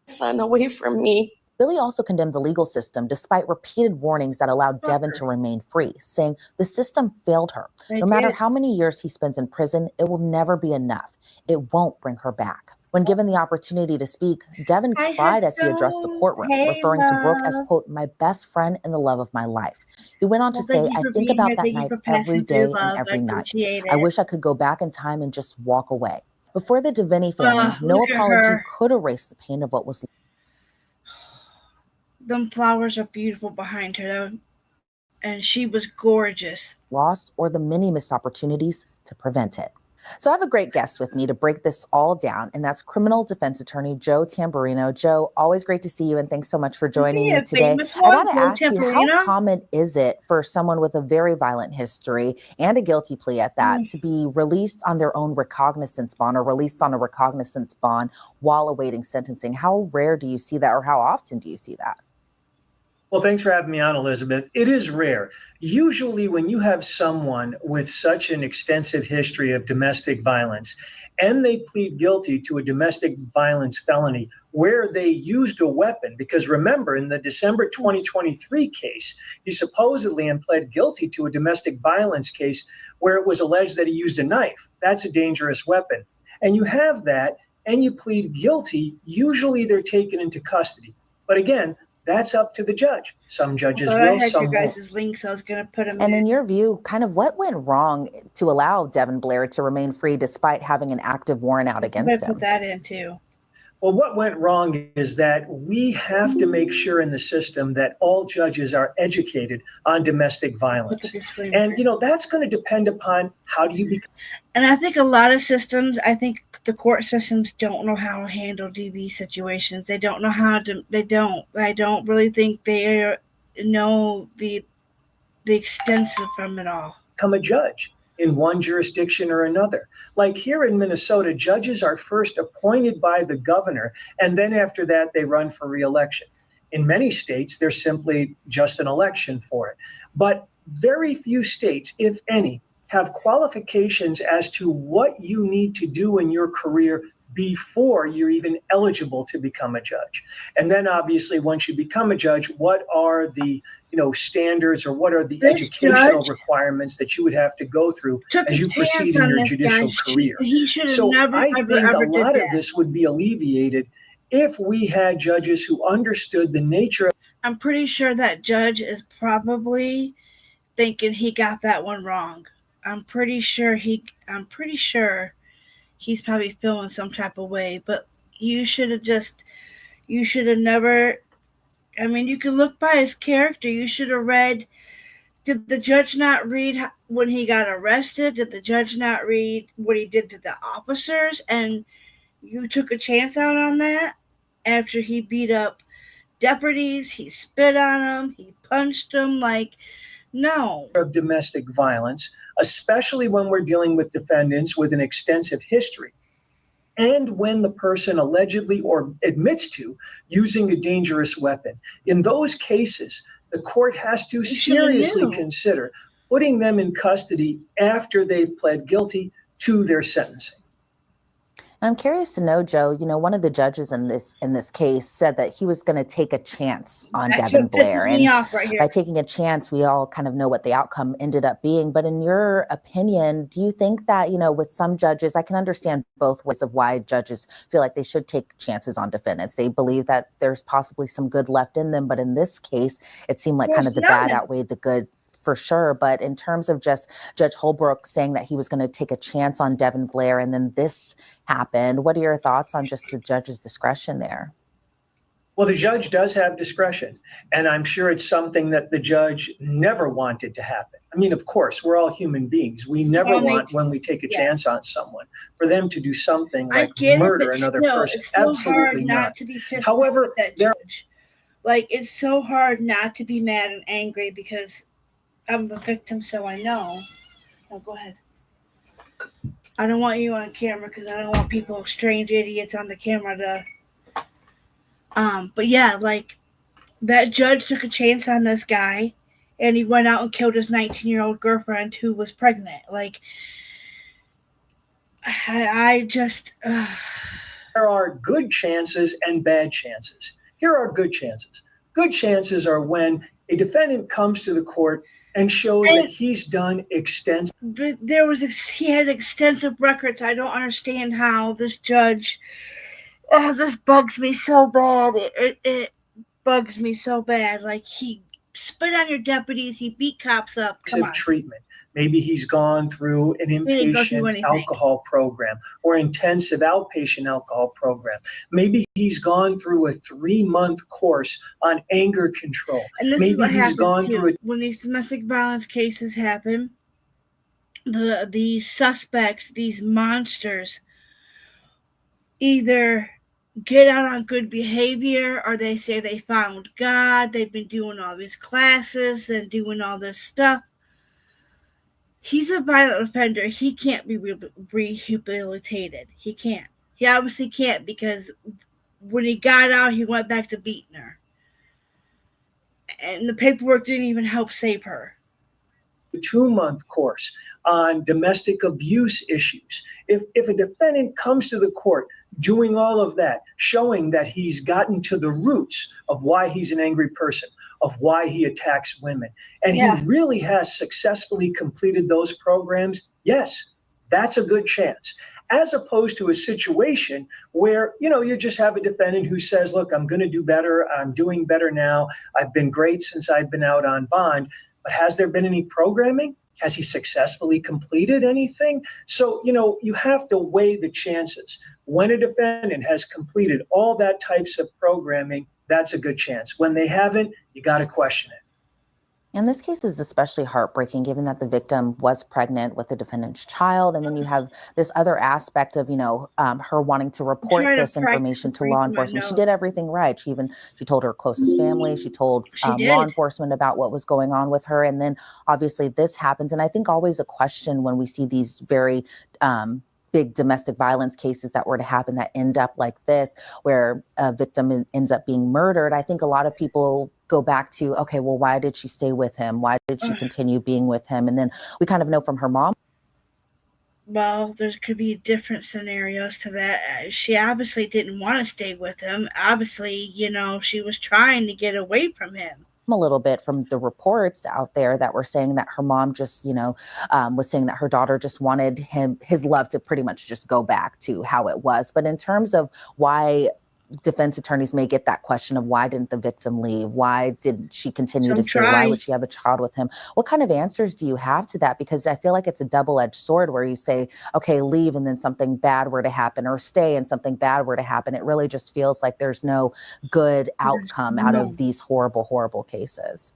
son away from me. Billy also condemned the legal system despite repeated warnings that allowed Devin to remain free, saying the system failed her. No matter how many years he spends in prison, it will never be enough. It won't bring her back. When given the opportunity to speak, Devin cried as he addressed the courtroom, referring to Brooke as, quote, my best friend and the love of my life. He went on to say, I think about that night every day and every night. I wish I could go back in time and just walk away. Before the Devaney family, no apology could erase the pain of what was. Them flowers are beautiful behind her, though. And she was gorgeous. Lost or the many missed opportunities to prevent it. So I have a great guest with me to break this all down, and that's criminal defense attorney Joe Tamburino. Joe, always great to see you, and thanks so much for joining me today. I got to ask you, how common is it for someone with a very violent history and a guilty plea at that to be released on their own recognizance bond or released on a recognizance bond while awaiting sentencing? How rare do you see that, or how often do you see that? Well, thanks for having me on, Elizabeth. It is rare. Usually when you have someone with such an extensive history of domestic violence and they plead guilty to a domestic violence felony where they used a weapon, because remember, in the December 2023 case, he supposedly and pled guilty to a domestic violence case where it was alleged that he used a knife. That's a dangerous weapon. And you have that and you plead guilty, usually they're taken into custody. But again, that's up to the judge. Some judges will, some won't. I had your guys' links. I was going to put them in. And in your view, kind of what went wrong to allow Devin Blair to remain free despite having an active warrant out against him? Put that in too. Well, what went wrong is that we have to make sure in the system that all judges are educated on domestic violence. And, that's going to depend upon how do you become. And I think a lot of systems, I think the court systems don't know how to handle DV situations. They don't know how to, I don't really think they know the extensive from it all. Become a judge in one jurisdiction or another. Like here in Minnesota, judges are first appointed by the governor, and then after that, they run for re-election. In many states, there's simply just an election for it. But very few states, if any, have qualifications as to what you need to do in your career before you're even eligible to become a judge. And then obviously, once you become a judge, what are the standards or what are the educational requirements that you would have to go through as you proceed in your judicial career? So I think a lot of this would be alleviated if we had judges who understood the nature. I'm pretty sure that judge is probably thinking he got that one wrong. I'm pretty sure he's probably feeling some type of way, but you should have never. I mean, you can look by his character. You should have read. Did the judge not read when he got arrested? Did the judge not read what he did to the officers? And you took a chance out on that after he beat up deputies. He spit on them. He punched them. No. Of domestic violence, especially when we're dealing with defendants with an extensive history. And when the person allegedly or admits to using a dangerous weapon. In those cases, the court has to seriously consider putting them in custody after they've pled guilty to their sentencing. I'm curious to know, Joe, one of the judges in this case said that he was going to take a chance on Devin Blair. And by taking a chance, we all kind of know what the outcome ended up being. But in your opinion, do you think that, with some judges, I can understand both ways of why judges feel like they should take chances on defendants. They believe that there's possibly some good left in them. But in this case, it seemed like kind of the bad outweighed the good. For sure. But in terms of just Judge Holbrook saying that he was going to take a chance on Devin Blair and then this happened, what are your thoughts on just the judge's discretion there? Well, the judge does have discretion, and I'm sure it's something that the judge never wanted to happen. I mean, of course, we're all human beings. We never want, when we take a chance on someone, for them to do something like murder another person. It's so Absolutely hard not. not to be pissed However, off at that judge. It's so hard not to be mad and angry because I'm a victim, so I know. No, go ahead. I don't want you on camera because I don't want people, strange idiots on the camera to. But yeah, that judge took a chance on this guy, and he went out and killed his 19-year-old girlfriend who was pregnant. I just. There are good chances and bad chances. Here are good chances. Good chances are when a defendant comes to the court and shows that he's done extensive. He had extensive records. I don't understand how this judge. This bugs me so bad. It bugs me so bad. He spit on your deputies. He beat cops up. Treatment. Maybe he's gone through an inpatient alcohol program or intensive outpatient alcohol program. Maybe he's gone through a 3-month course on anger control. And this is what happens too. When these domestic violence cases happen, these suspects, these monsters, either get out on good behavior or they say they found God, they've been doing all these classes and doing all this stuff. He's a violent offender. He can't be rehabilitated. He can't. He obviously can't, because when he got out, he went back to beating her. And the paperwork didn't even help save her. A 2-month course on domestic abuse issues. If a defendant comes to the court doing all of that, showing that he's gotten to the roots of why he's an angry person, of why he attacks women, and he really has successfully completed those programs, yes, that's a good chance. As opposed to a situation where, you just have a defendant who says, look, I'm going to do better. I'm doing better now. I've been great since I've been out on bond. But has there been any programming? Has he successfully completed anything? So, you have to weigh the chances. When a defendant has completed all that types of programming, that's a good chance. When they haven't, you got to question it. And this case is especially heartbreaking, given that the victim was pregnant with the defendant's child. And then you have this other aspect of, her wanting to report this information to law enforcement. She did everything right. She told her closest family. She told law enforcement about what was going on with her. And then obviously this happens. And I think always a question when we see these very big domestic violence cases that were to happen that end up like this, where a victim ends up being murdered. I think a lot of people go back to, okay, well, why did she stay with him? Why did she continue being with him? And then we kind of know from her mom. Well, there could be different scenarios to that. She obviously didn't want to stay with him. Obviously, she was trying to get away from him. A little bit from the reports out there that were saying that her mom just, was saying that her daughter just wanted his love to pretty much just go back to how it was. But in terms of why defense attorneys may get that question of why didn't the victim leave? Why did she continue to stay? Why would she have a child with him? What kind of answers do you have to that? Because I feel like it's a double-edged sword where you say, okay, leave and then something bad were to happen, or stay and something bad were to happen. It really just feels like there's no good outcome out of these horrible, horrible cases.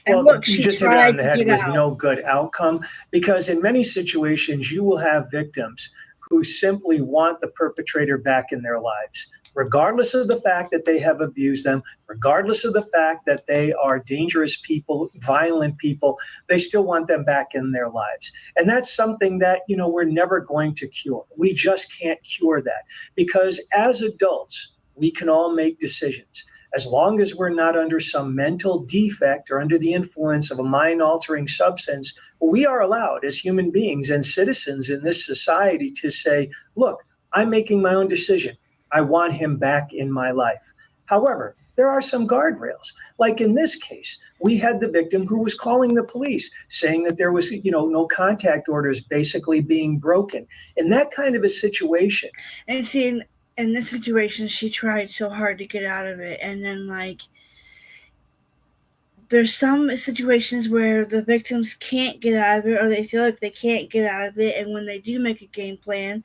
Well, look, you just hit it on the head with no good outcome, because in many situations you will have victims who simply want the perpetrator back in their lives, regardless of the fact that they have abused them, regardless of the fact that they are dangerous people, violent people, they still want them back in their lives. And that's something that, we're never going to cure. We just can't cure that, because as adults, we can all make decisions. As long as we're not under some mental defect or under the influence of a mind-altering substance, we are allowed as human beings and citizens in this society to say, look, I'm making my own decision. I want him back in my life. However, there are some guardrails. Like in this case, we had the victim who was calling the police, saying that there was, no contact orders basically being broken. In that kind of a situation. And see, in this situation, she tried so hard to get out of it. And then, there's some situations where the victims can't get out of it, or they feel like they can't get out of it. And when they do make a game plan,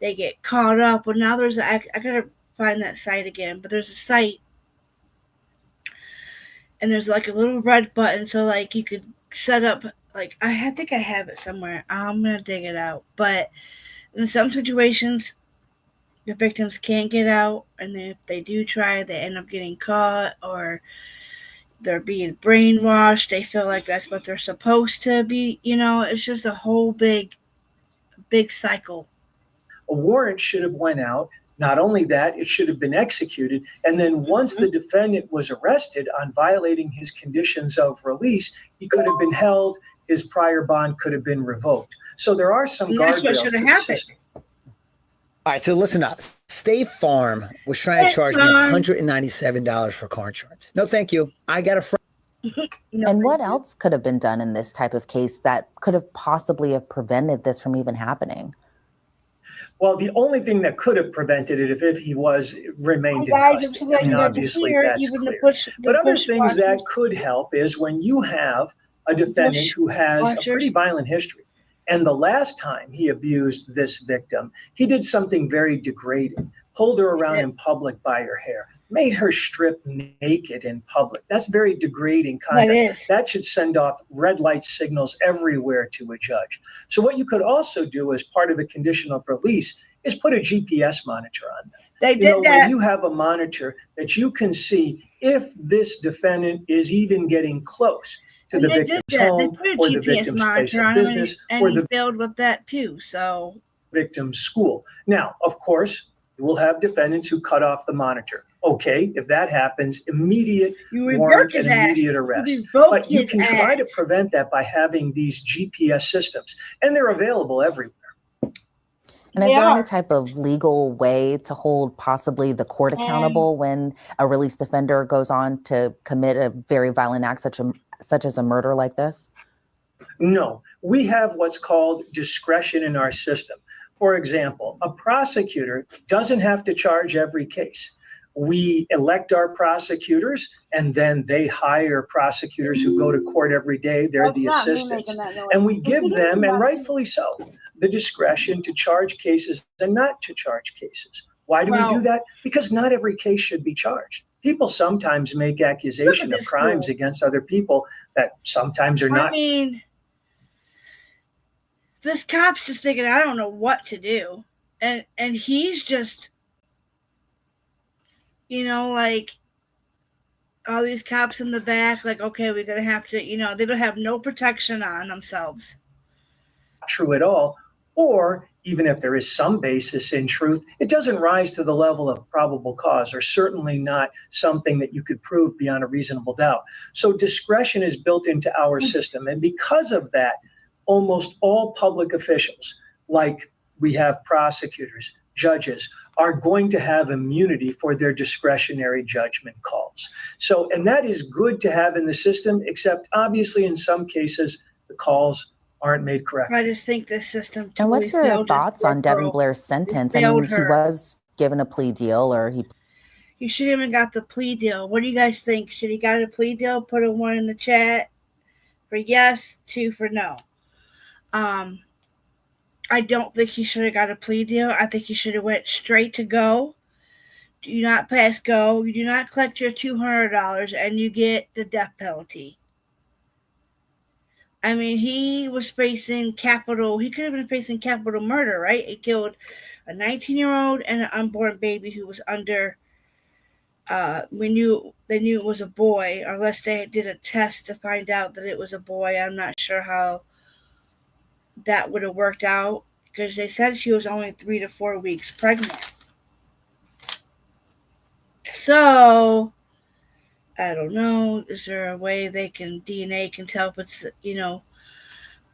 they get caught up. Well, now I gotta find that site again, but there's a site, and there's a little red button. So you could set up, I think I have it somewhere. I'm gonna dig it out. But in some situations, the victims can't get out, and then if they do try, they end up getting caught, or they're being brainwashed. They feel like that's what they're supposed to be. It's just a whole big cycle. A warrant should have went out. Not only that, it should have been executed. And then once the defendant was arrested on violating his conditions of release, he could have been held. His prior bond could have been revoked. So there are some guardrails to the system. All right, so listen up. State Farm was trying to charge me $197 for car insurance. No, thank you. I got a friend. And what else could have been done in this type of case that could have possibly have prevented this from even happening? Well, the only thing that could have prevented it if he remained in custody. I mean, obviously that's clear. But other things that could help is when you have a defendant who has a pretty violent history. And the last time he abused this victim, he did something very degrading, pulled her around in public by her hair, made her strip naked in public. That's very degrading conduct. That should send off red light signals everywhere to a judge. So what you could also do as part of a condition of release is put a GPS monitor on them. They did that. Where you have a monitor that you can see if this defendant is even getting close to the victim's home or the victim's place of business or the failed with that too. So victim's school. Now, of course, you will have defendants who cut off the monitor. Okay, if that happens, immediate warrant and immediate arrest. But you can try to prevent that by having these GPS systems, and they're available everywhere. And is there any type of legal way to hold possibly the court accountable when a released offender goes on to commit a very violent act such as a murder like this? No, we have what's called discretion in our system. For example, a prosecutor doesn't have to charge every case. We elect our prosecutors, and then they hire prosecutors who go to court every day. They're the assistants. And we give them, and rightfully so, the discretion to charge cases and not to charge cases. Why do we do that? Because not every case should be charged. People sometimes make accusations of crimes against other people that sometimes are not. I mean, this cop's just thinking, I don't know what to do. And he's just, like all these cops in the back, like, okay, we're going to have to, they don't have no protection on themselves. True at all. Or even if there is some basis in truth, it doesn't rise to the level of probable cause, or certainly not something that you could prove beyond a reasonable doubt. So discretion is built into our system. And because of that, almost all public officials, like we have prosecutors, judges, are going to have immunity for their discretionary judgment calls. So, and that is good to have in the system, except obviously in some cases, the calls aren't made correctly. I just think this system. And what's your thoughts on Devin Blair's sentence? I mean, he was given a plea deal, or he should have even got the plea deal. What do you guys think? Should he got a plea deal? Put a 1 in the chat for yes, 2 for no. I don't think he should have got a plea deal. I think he should have went straight to go. Do not pass go. You do not collect your $200, and you get the death penalty. I mean, he was facing capital. He could have been facing capital murder, right? He killed a 19-year-old and an unborn baby who was under. They knew it was a boy, unless they did a test to find out that it was a boy. I'm not sure how that would have worked out, because they said she was only 3 to 4 weeks pregnant. So I don't know. Is there a way they can DNA can tell if it's,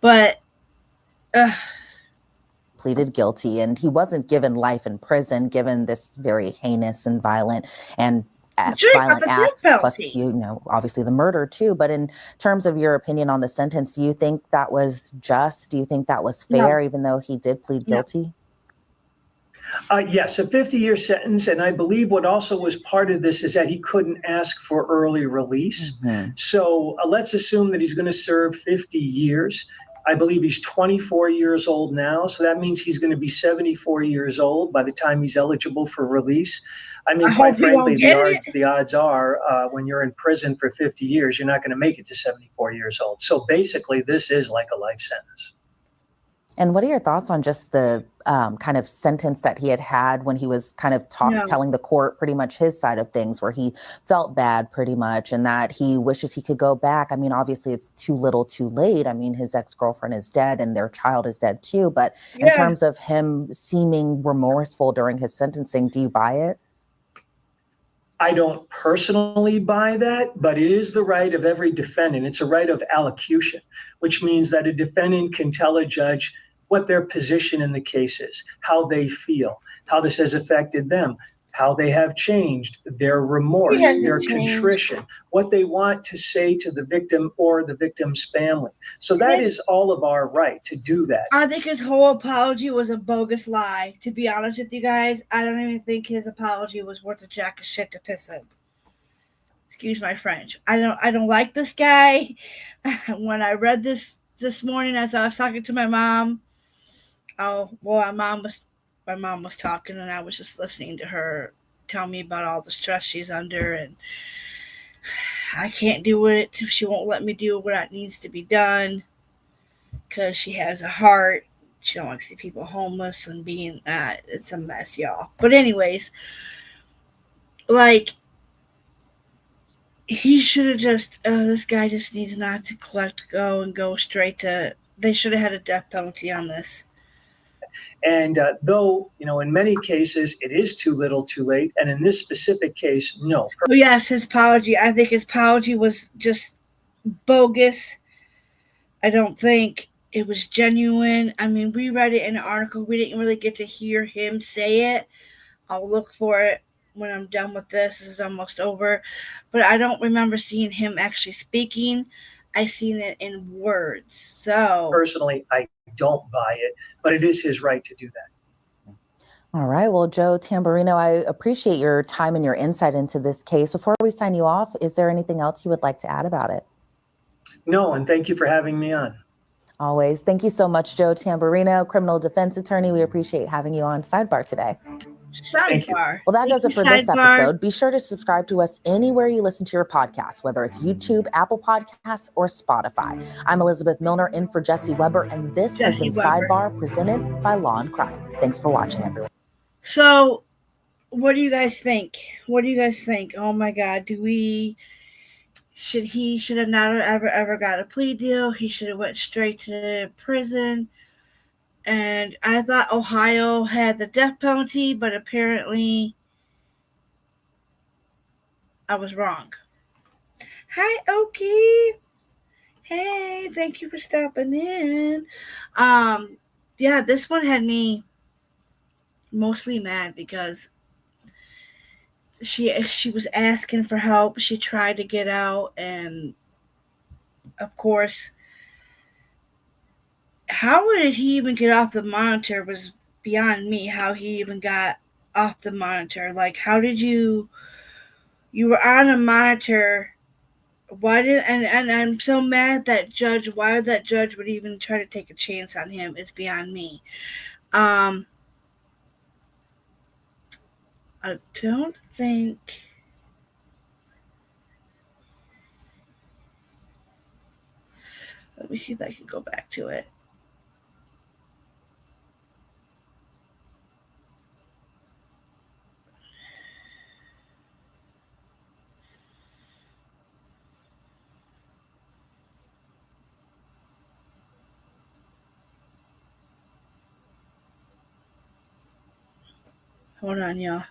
but pleaded guilty, and he wasn't given life in prison, given this very heinous and violent and violent acts, plus, obviously the murder too. But in terms of your opinion on the sentence, do you think that was just? Do you think that was fair, even though he did plead guilty? Yes, a 50-year sentence. And I believe what also was part of this is that he couldn't ask for early release. Mm-hmm. So let's assume that he's going to serve 50 years. I believe he's 24 years old now. So that means he's going to be 74 years old by the time he's eligible for release. I mean, quite frankly, the odds are when you're in prison for 50 years, you're not going to make it to 74 years old. So basically, this is like a life sentence. And what are your thoughts on just the kind of sentence that he had when he was kind of telling the court pretty much his side of things, where he felt bad pretty much and that he wishes he could go back? I mean, obviously it's too little too late. I mean, his ex-girlfriend is dead and their child is dead too. But in terms of him seeming remorseful during his sentencing, do you buy it? I don't personally buy that, but it is the right of every defendant. It's a right of allocution, which means that a defendant can tell a judge what their position in the case is, how they feel, how this has affected them, how they have changed, their remorse, their contrition, what they want to say to the victim or the victim's family. So that is all of our right to do that. I think his whole apology was a bogus lie. To be honest with you guys, I don't even think his apology was worth a jack of shit to piss in. Excuse my French. I don't like this guy. When I read this morning as I was talking to my mom, my mom was talking and I was just listening to her tell me about all the stress she's under, and I can't do it. She won't let me do what needs to be done because she has a heart. She don't want to see people homeless and being it's a mess, y'all. But anyways, like, he should have just this guy just needs not to go straight to. They should have had a death penalty on this. And though, in many cases it is too little too late, and in this specific case, no. Oh, yes, his apology. I think his apology was just bogus. I don't think it was genuine. I mean, we read it in an article. We didn't really get to hear him say it. I'll look for it when I'm done with this. This is almost over. But I don't remember seeing him actually speaking. I seen it in words. So personally, I don't buy it, but it is his right to do that. All right. Well, Joe Tamburino, I appreciate your time and your insight into this case. Before we sign you off, is there anything else you would like to add about it? No, and thank you for having me on. Always. Thank you so much, Joe Tamburino, criminal defense attorney. We appreciate having you on Sidebar today. Sidebar. Well, that does it for this episode. Be sure to subscribe to us anywhere you listen to your podcasts, whether it's YouTube, Apple Podcasts, or Spotify. I'm Elizabeth Milner in for Jesse Weber, and this has been Sidebar presented by Law and Crime. Thanks for watching, everyone. So, what do you guys think? Oh my God, he should have not ever got a plea deal. He should have went straight to prison. And I thought Ohio had the death penalty, but apparently I was wrong. Hi, Okie. Hey, thank you for stopping in. Yeah, this one had me mostly mad because she was asking for help. She tried to get out, and of course, how did he even get off the monitor was beyond me. How he even got off the monitor. Like, how did you were on a monitor? Why did and I'm so mad at that judge. Why that judge would even try to take a chance on him is beyond me. I don't think. Let me see if I can go back to it. Hold on, y'all.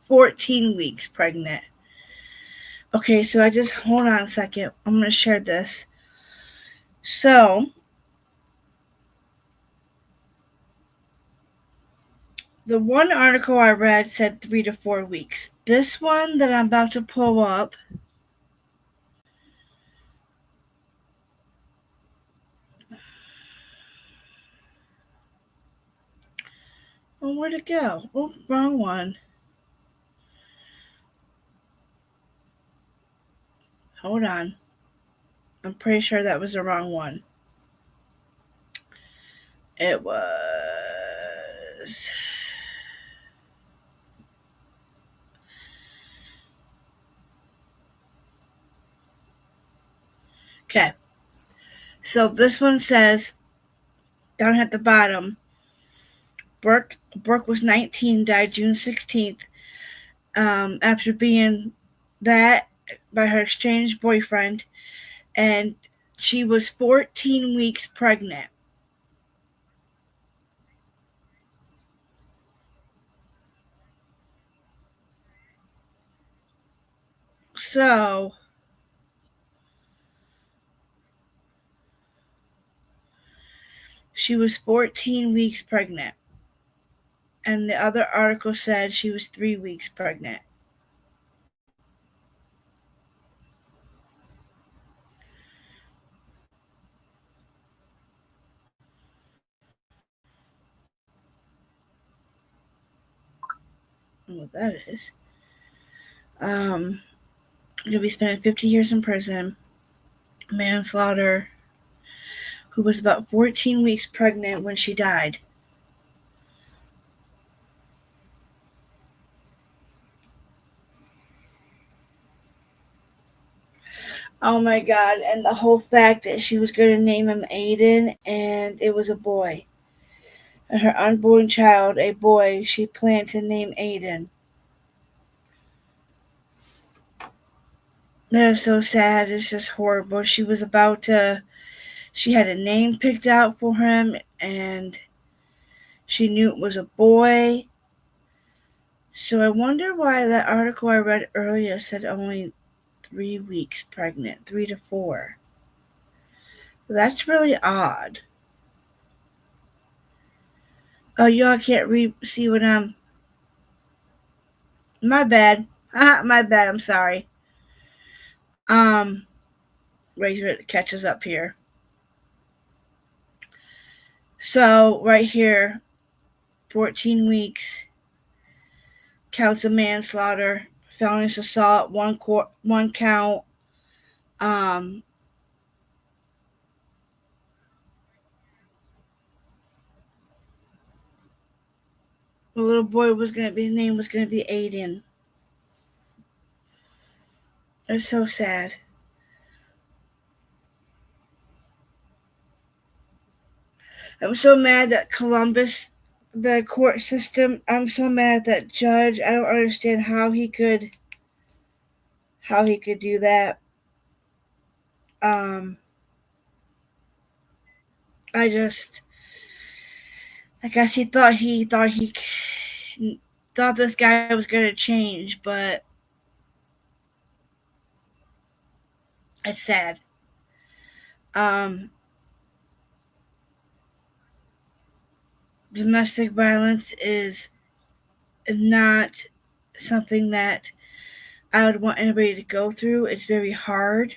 "14 weeks pregnant." Okay, so hold on a second. I'm going to share this. So, the one article I read said 3 to 4 weeks. This one that I'm about to pull up where'd it go? Oh, wrong one. Hold on. I'm pretty sure that was the wrong one. It was... Okay. So this one says, down at the bottom, Brooke was 19, died June 16th, after being that by her estranged boyfriend, and she was 14 weeks pregnant. So, she was 14 weeks pregnant. And the other article said she was 3 weeks pregnant. I don't know what that is. He'll be spending 50 years in prison. Manslaughter, who was about 14 weeks pregnant when she died. Oh my God, and the whole fact that she was going to name him Aiden and it was a boy. And her unborn child, a boy, she planned to name Aiden. That is so sad. It's just horrible. She had a name picked out for him and she knew it was a boy. So I wonder why that article I read earlier said only 3 weeks pregnant, 3 to 4. That's really odd. Oh, y'all can't see what I'm. My bad. My bad. I'm sorry. Right here, it catches up here. So right here, 14 weeks, counts of manslaughter, felonious assault, one count. The little boy his name was gonna be Aiden. It's so sad. I'm so mad that Columbus, the court system, I'm so mad at that judge. I don't understand how he could do that. I guess he thought this guy was going to change, but it's sad. Domestic violence is not something that I would want anybody to go through. It's very hard.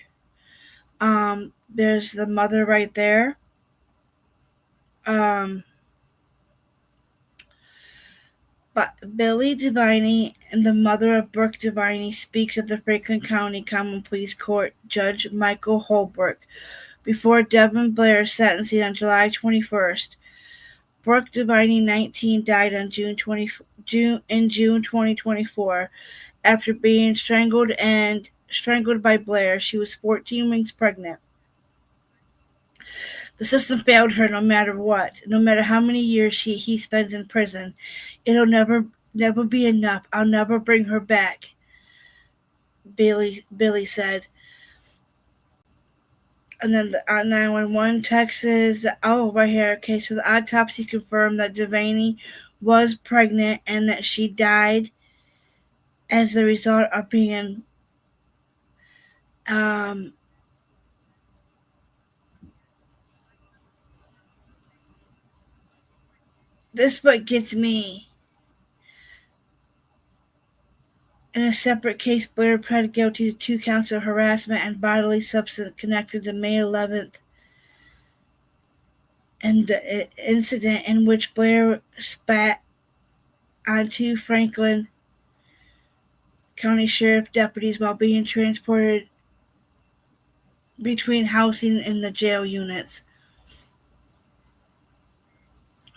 There's the mother right there. But Billy Deviney, and the mother of Brooke Deviney, speaks at the Franklin County Common Pleas Court Judge Michael Holbrook before Devin Blair's sentencing on July 21st. Brooke Deviney, 19, died on June 2024 after being strangled by Blair. She was 14 weeks pregnant. The system failed her no matter what. No matter how many years he spends in prison, it'll never be enough. I'll never bring her back, Billy said. And then the 911 text is, right here. Okay, so the autopsy confirmed that Devaney was pregnant and that she died as the result of being this is what gets me. In a separate case, Blair pled guilty to 2 counts of harassment and bodily substance connected to May 11th and the incident in which Blair spat on 2 Franklin County Sheriff deputies while being transported between housing in the jail units.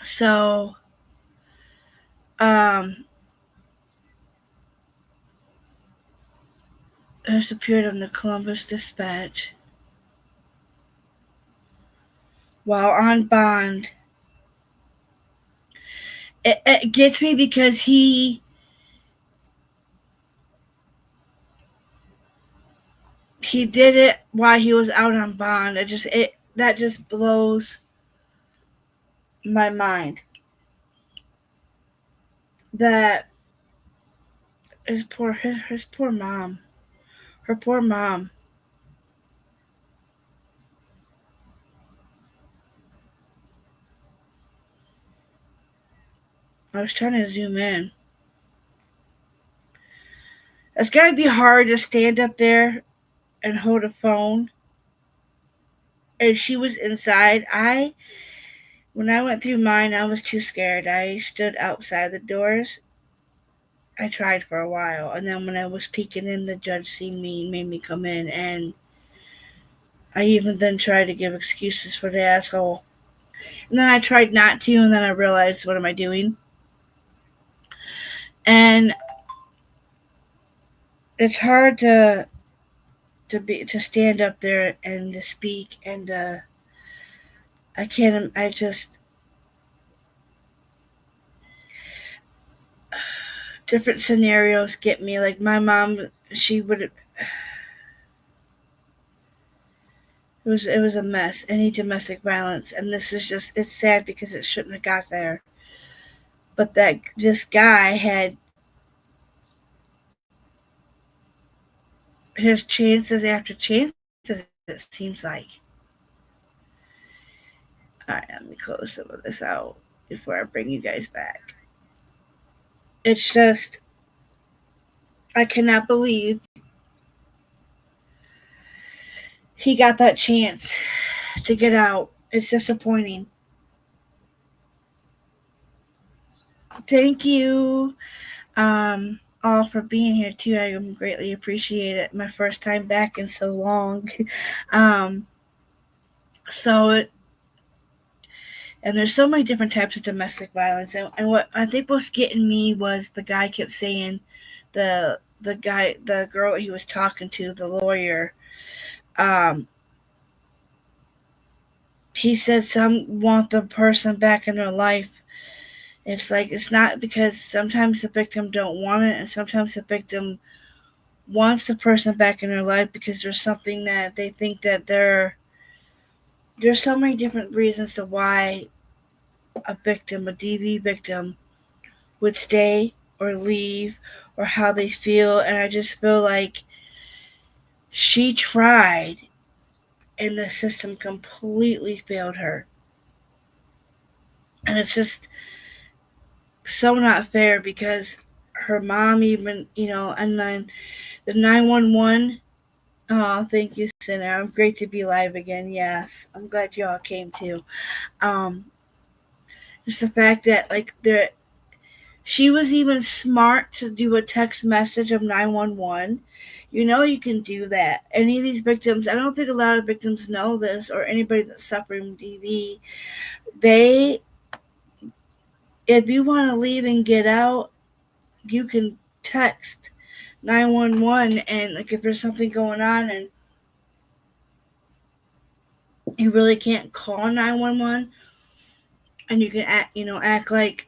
So, this appeared on the Columbus Dispatch. While on bond, it gets me because he did it while he was out on bond. That just blows my mind. That his poor mom. Her poor mom. I was trying to zoom in. It's gotta be hard to stand up there and hold a phone. And she was inside. When I went through mine, I was too scared. I stood outside the doors I tried for a while, and then when I was peeking in, the judge seen me and made me come in, and I even then tried to give excuses for the asshole. And then I tried not to, and then I realized, what am I doing? And it's hard to stand up there and to speak, and I just different scenarios get me. Like my mom, she would. It was a mess. Any domestic violence, and this is just, it's sad because it shouldn't have got there. But that this guy had his chances after chances, it seems like. Alright, let me close some of this out before I bring you guys back. It's just, I cannot believe he got that chance to get out. It's disappointing. Thank you all for being here too. I greatly appreciate it. My first time back in so long. And there's so many different types of domestic violence, and what I think was getting me was the guy kept saying, the girl he was talking to, the lawyer, he said some want the person back in their life. It's like, it's not, because sometimes the victim don't want it, and sometimes the victim wants the person back in their life because there's something that they think that there's so many different reasons to why a victim, a DV victim, would stay or leave, or how they feel. And I just feel like she tried and the system completely failed her. And it's just so not fair, because her mom even, and then the 911. Oh, thank you, Sinner. I'm great to be live again. Yes, I'm glad you all came too. Just the fact that, like, she was even smart to do a text message of 911. You can do that. Any of these victims, I don't think a lot of victims know this, or anybody that's suffering DV. If you want to leave and get out, you can text 911, and like if there's something going on and you really can't call 911, and you can act like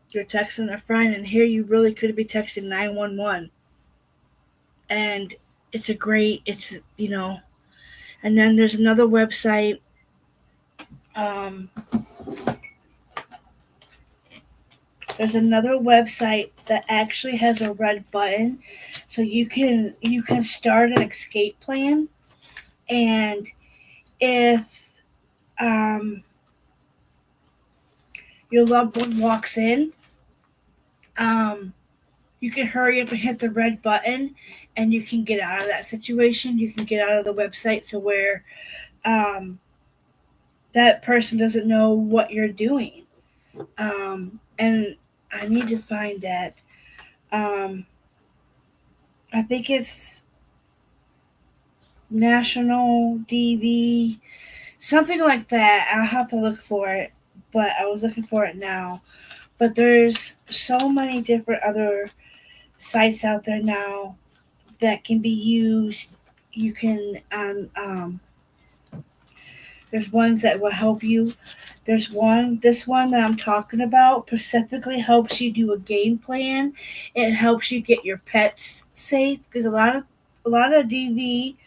you're texting a friend, and here you really could be texting 911. And it's and then there's another website. There's another website that actually has a red button, so you can start an escape plan, and if your loved one walks in, you can hurry up and hit the red button, and you can get out of that situation. You can get out of the website to where that person doesn't know what you're doing. And I need to find that. I think it's National DV, something like that. I'll have to look for it, but I was looking for it now. But there's so many different other sites out there now that can be used. You can there's ones that will help you. This one that I'm talking about specifically helps you do a game plan. It helps you get your pets safe, because a lot of DV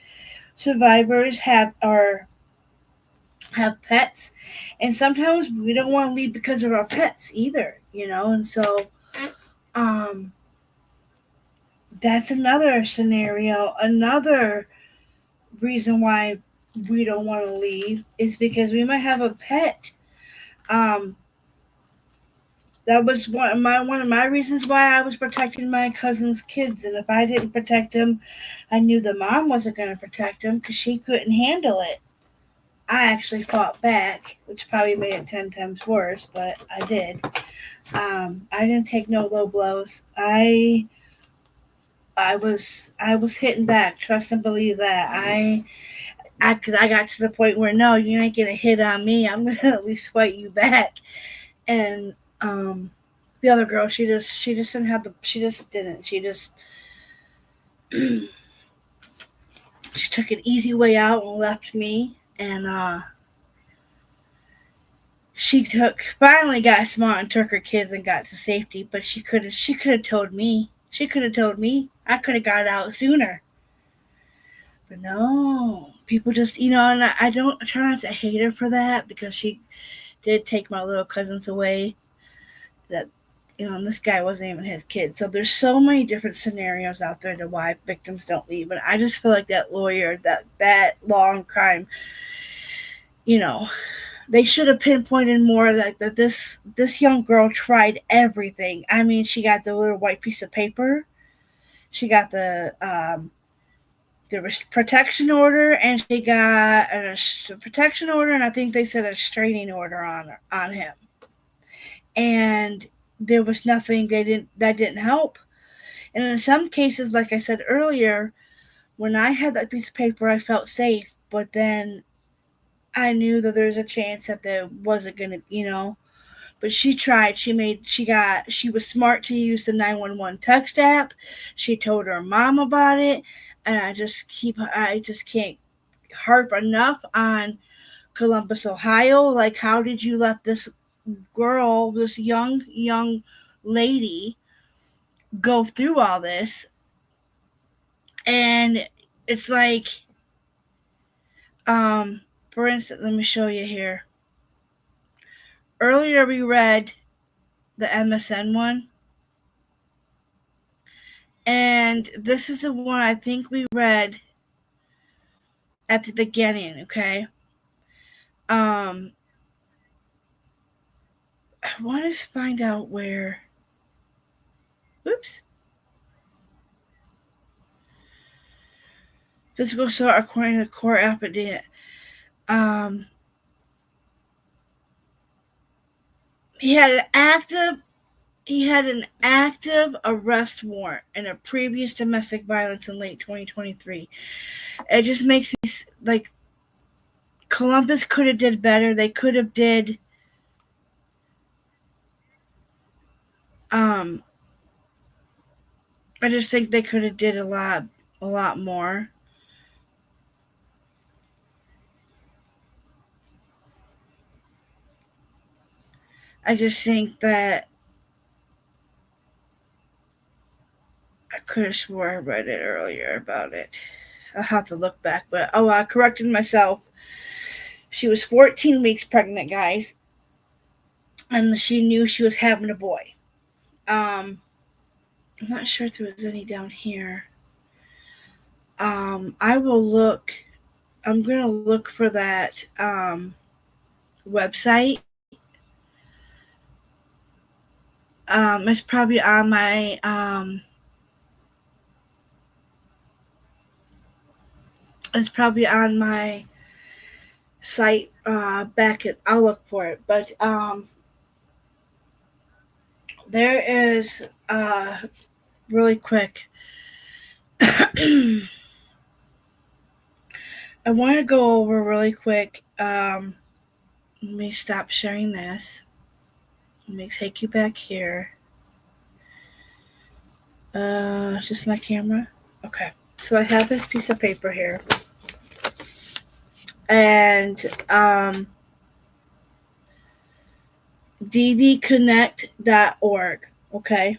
survivors have pets, and sometimes we don't want to leave because of our pets either, and so that's another scenario. Another reason why we don't want to leave is because we might have a pet. That was one of my reasons why I was protecting my cousin's kids. And if I didn't protect them, I knew the mom wasn't going to protect them because she couldn't handle it. I actually fought back, which probably made it 10 times worse, but I did. I didn't take no low blows. I was hitting back. Trust and believe that. Because I got to the point where no, you ain't gonna hit on me. I'm gonna at least fight you back. And the other girl, she just didn't have the. She just didn't. She just she took an easy way out and left me. And she finally got smart and took her kids and got to safety. But she could have told me. She could have told me. I could have got out sooner. But no, people just, and I try not to hate her for that, because she did take my little cousins away. That, and this guy wasn't even his kid. So there's so many different scenarios out there to why victims don't leave. And I just feel like that lawyer, that law and crime, they should have pinpointed more that this young girl tried everything. I mean, she got the little white piece of paper. She got there was protection order, and she got a protection order, and I think they said a restraining order on him. And there was nothing that didn't help. And in some cases, like I said earlier, when I had that piece of paper, I felt safe. But then I knew that there's a chance that there wasn't gonna, But she tried. She was smart to use the 911 text app. She told her mom about it, and I just can't harp enough on Columbus, Ohio. Like, how did you let this girl, this young lady, go through all this? And it's like, for instance, let me show you here. Earlier we read the MSN one. And this is the one I think we read at the beginning, okay? I want to find out where. Oops. Physical assault according to the court affidavit. He had an active arrest warrant and a previous domestic violence in late 2023. It just makes me like Columbus could have did better. They could have did I just think they could have did a lot more. I just think that I could have swore I read it earlier about it. I'll have to look back, but I corrected myself. She was 14 weeks pregnant, guys, and she knew she was having a boy. I'm not sure if there was any down here. I will look. I'm gonna look for that website. It's probably on my site I'll look for it. But there is really quick. I want to go over really quick. Let me stop sharing this. Let me take you back here. Just my camera. Okay. So I have this piece of paper here. And dbconnect.org. Okay.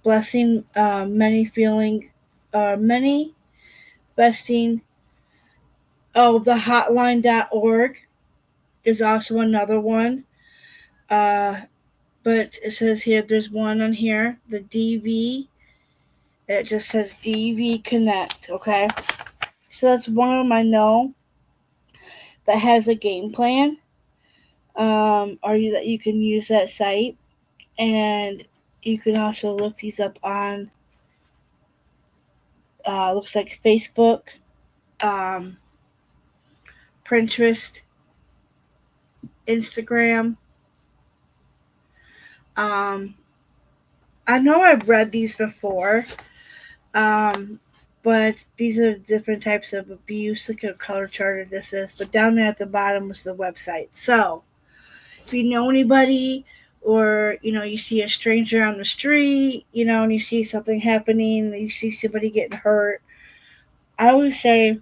Blessing many besting. Oh, the hotline.org is also another one. But it says here, there's one on here, the DV. It just says DV Connect, okay? So that's one of them I know that has a game plan. Or that you can use that site. And you can also look these up on looks like Facebook, Pinterest, Instagram. I know I've read these before, but these are different types of abuse. Look at what color charted this is. But down there at the bottom was the website. So if you know anybody, or you see a stranger on the street, and you see something happening, you see somebody getting hurt, I always say,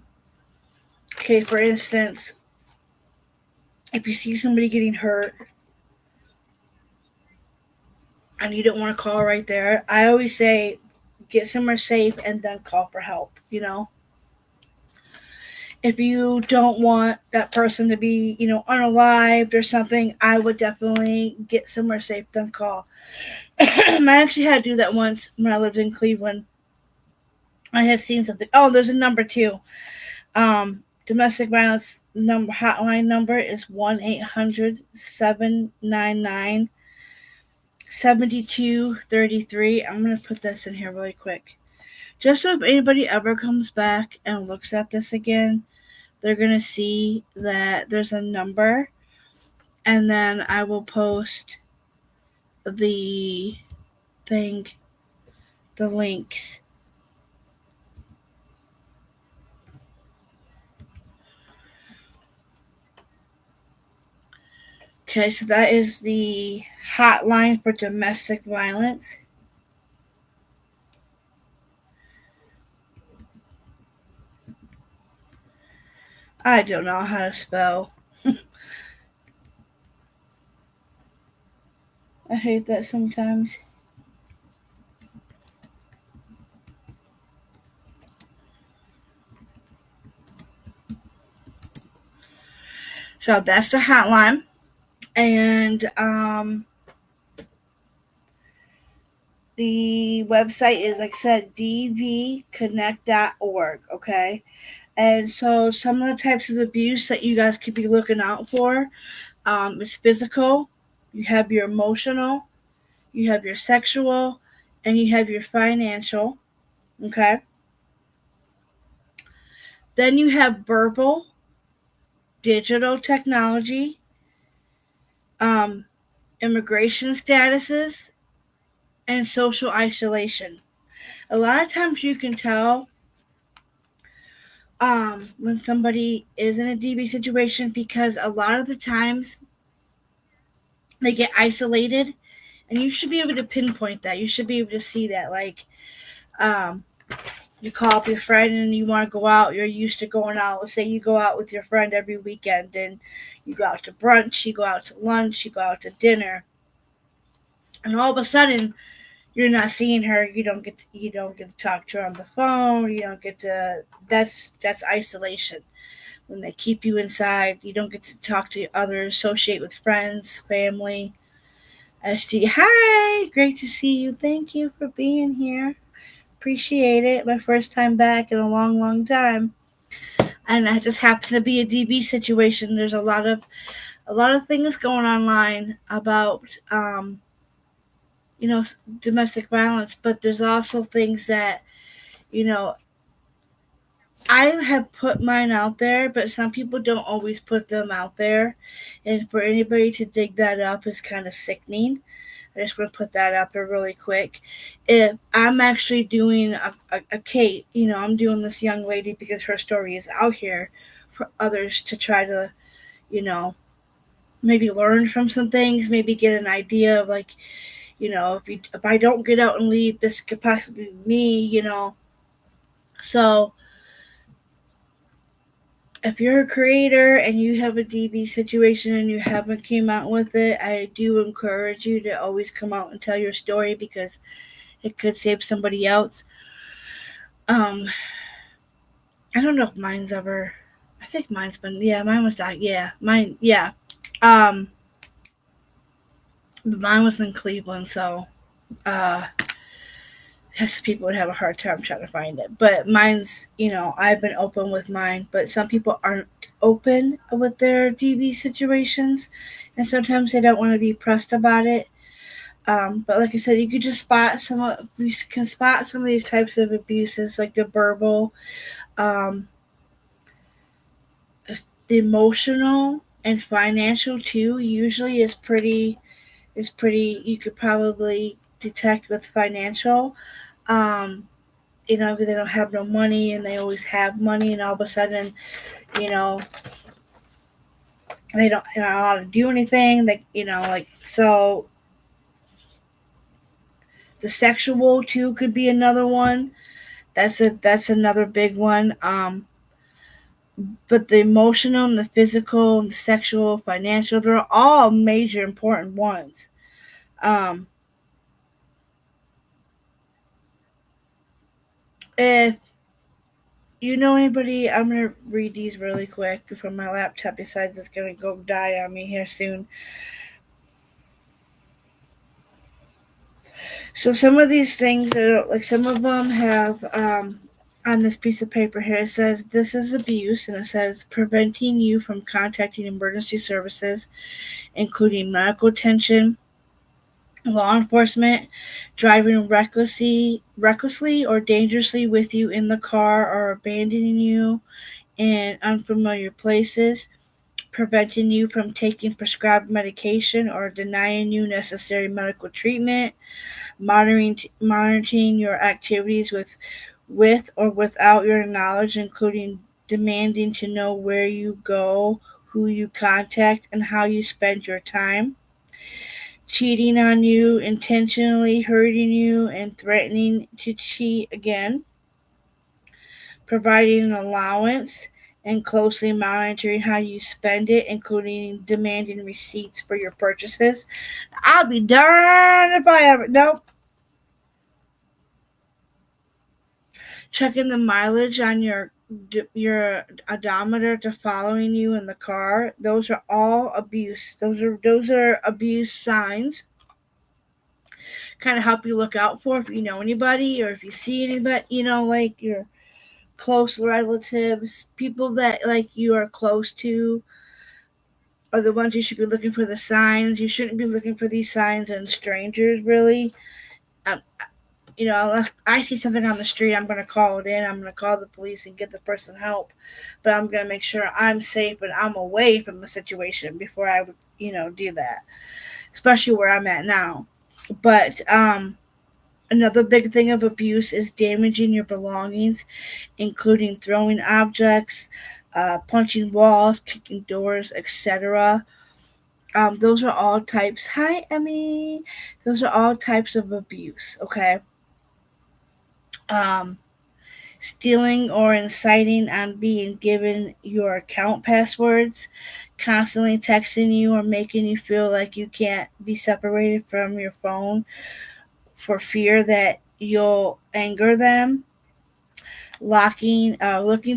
okay, for instance, if you see somebody getting hurt and you don't want to call right there, I always say get somewhere safe and then call for help. If you don't want that person to be, unalived or something, I would definitely get somewhere safe, then call. I actually had to do that once when I lived in Cleveland. I had seen something. Oh, there's a number too. Domestic violence hotline number is 1-800-799-7233. I'm going to put this in here really quick. Just so if anybody ever comes back and looks at this again, they're going to see that there's a number, and then I will post the links. Okay, so that is the hotline for domestic violence. I don't know how to spell. I hate that sometimes. So that's the hotline. And the website is, like I said, dvconnect.org, okay? And so some of the types of abuse that you guys could be looking out for is physical, you have your emotional, you have your sexual, and you have your financial, okay? Then you have verbal, digital technology, immigration statuses, and social isolation. A lot of times you can tell when somebody is in a DV situation because a lot of the times they get isolated, and you should be able to pinpoint that. You should be able to see that. Like, you call up your friend and you want to go out. You're used to going out. Let's say you go out with your friend every weekend, and you go out to brunch, you go out to lunch, you go out to dinner, and all of a sudden you're not seeing her. You don't get to talk to her on the phone. You don't get to. That's isolation. When they keep you inside, you don't get to talk to others, associate with friends, family. SG, hi, great to see you. Thank you for being here. Appreciate it. My first time back in a long, long time. And that just happens to be a DB situation. There's a lot of things going online about domestic violence, but there's also things that I have put mine out there, but some people don't always put them out there, and for anybody to dig that up is kind of sickening. I just want to put that out there really quick. If I'm actually doing a Kate, I'm doing this young lady because her story is out here for others to try to, maybe learn from some things, maybe get an idea of like, if I don't get out and leave, this could possibly be me, So if you're a creator and you have a DV situation and you haven't came out with it, I do encourage you to always come out and tell your story because it could save somebody else. I don't know if mine's ever. I think mine's been. Yeah, mine was died. Yeah, mine. Yeah. But mine was in Cleveland, so people would have a hard time trying to find it. But mine's, I've been open with mine, but some people aren't open with their DV situations, and sometimes they don't want to be pressed about it. But like I said, you can just spot some of these types of abuses, like the verbal, the emotional, And financial too usually is pretty you could probably detect with financial. You know, they don't have no money and they always have money, and all of a sudden, you know, they don't, they're not allowed to do anything. They, you know, like, so the sexual too could be another one. That's another big one. But the emotional and the physical and the sexual, financial, they're all major important ones. Um, if you know anybody, I'm gonna read these really quick before my laptop decides it's gonna go die on me here soon. So some of these things, like some of them have on this piece of paper here, it says this is abuse, and it says preventing you from contacting emergency services, including medical attention, law enforcement, driving recklessly or dangerously with you in the car, or abandoning you in unfamiliar places, preventing you from taking prescribed medication or denying you necessary medical treatment, monitoring your activities with or without your knowledge, including demanding to know where you go, who you contact, and how you spend your time, cheating on you, intentionally hurting you, and threatening to cheat again, providing an allowance and closely monitoring how you spend it, including demanding receipts for your purchases. I'll be darned if I ever. Nope. Checking the mileage on your odometer to following you in the car. Those are all abuse. Those are abuse signs. Kind of help you look out for if you know anybody or if you see anybody, you know, like your close relatives, people that like you are close to, are the ones you should be looking for the signs. You shouldn't be looking for these signs in strangers, really. You know, if I see something on the street, I'm going to call it in. I'm going to call the police and get the person help. But I'm going to make sure I'm safe and I'm away from the situation before I would, you know, do that. Especially where I'm at now. But another big thing of abuse is damaging your belongings, including throwing objects, punching walls, kicking doors, etc. Those are all types. Hi, Emmy. Those are all types of abuse. Okay. Stealing or inciting on being given your account passwords, constantly texting you or making you feel like you can't be separated from your phone for fear that you'll anger them, looking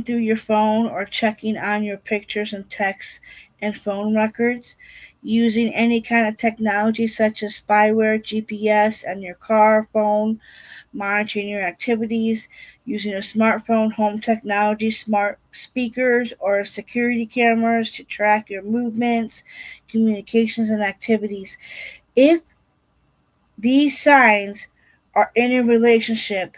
through your phone or checking on your pictures and texts and phone records, using any kind of technology such as spyware, GPS on your car, phone, monitoring your activities, using a smartphone, home technology, smart speakers, or security cameras to track your movements, communications, and activities. If these signs are in a relationship,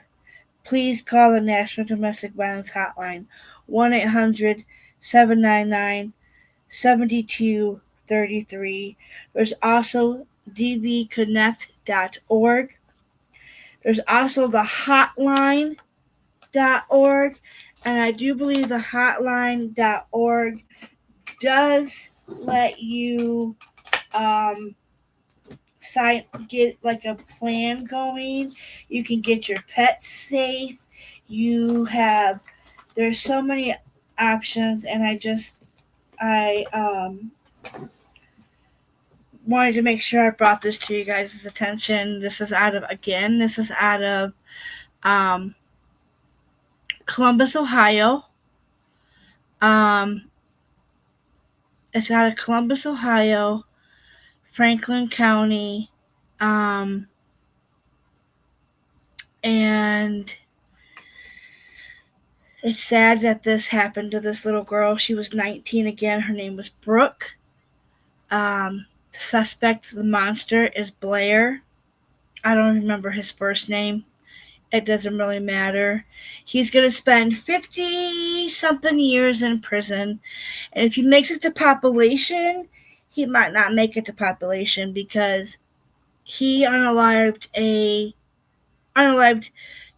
please call the National Domestic Violence Hotline, 1-800-799-7233. There's also dbconnect.org. There's also the hotline.org, and I do believe the hotline.org does let you get like a plan going. You can get your pets safe. There's so many options, and I wanted to make sure I brought this to you guys' attention. This is out of Columbus, Ohio. It's out of Columbus, Ohio, Franklin County, and it's sad that this happened to this little girl. She was 19 again. Her name was Brooke. The suspect, the monster, is Blair. I don't remember his first name. It doesn't really matter. He's going to spend 50-something years in prison. And if he makes it to population, he might not make it to population because he unalived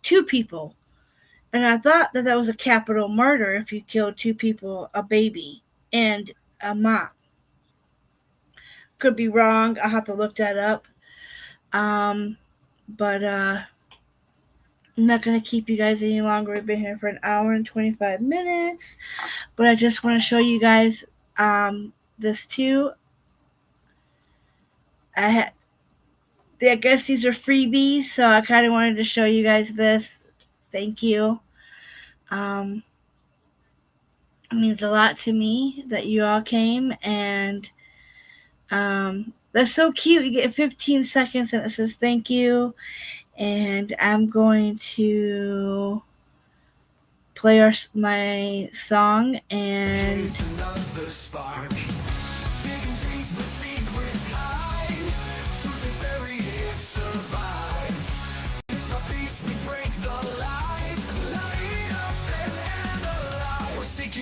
2 people. And I thought that was a capital murder if you killed 2 people, a baby and a mom. Could be wrong. I'll have to look that up. But I'm not going to keep you guys any longer. We've been here for an hour and 25 minutes. But I just want to show you guys this too. I guess these are freebies, so I kind of wanted to show you guys this. Thank you. It means a lot to me that you all came, and that's so cute. You get 15 seconds and it says thank you. And I'm going to play my song and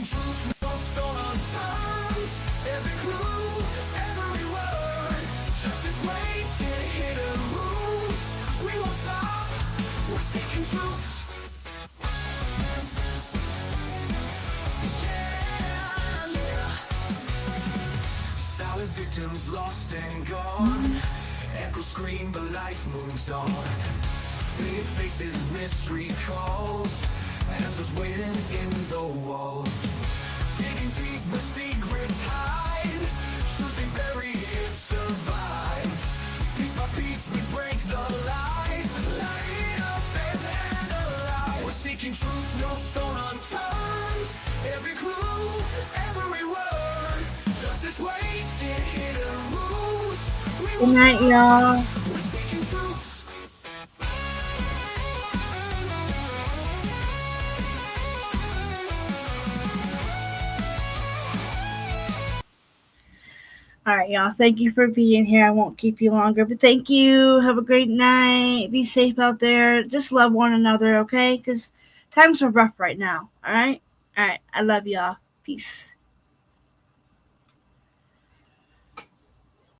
truth, no stone unturned. Every clue, every word, justice waits in hidden moves. We won't stop, we're seeking truths. Yeah. Silent victims lost and gone. Echoes scream, but life moves on. Faded faces, mystery calls. Answers waiting in the walls. Digging deep where secrets hide. Truth ain't buried, it survives. Piece by piece we break the lies. Light up and alive. We're seeking truth, no stone unturned. Every clue, every word. Justice waits in hidden moves. Good night, y'all. We're seeking truths. All right, y'all. Thank you for being here. I won't keep you longer, but thank you. Have a great night. Be safe out there. Just love one another, okay? Because times are rough right now. All right? All right. I love y'all. Peace.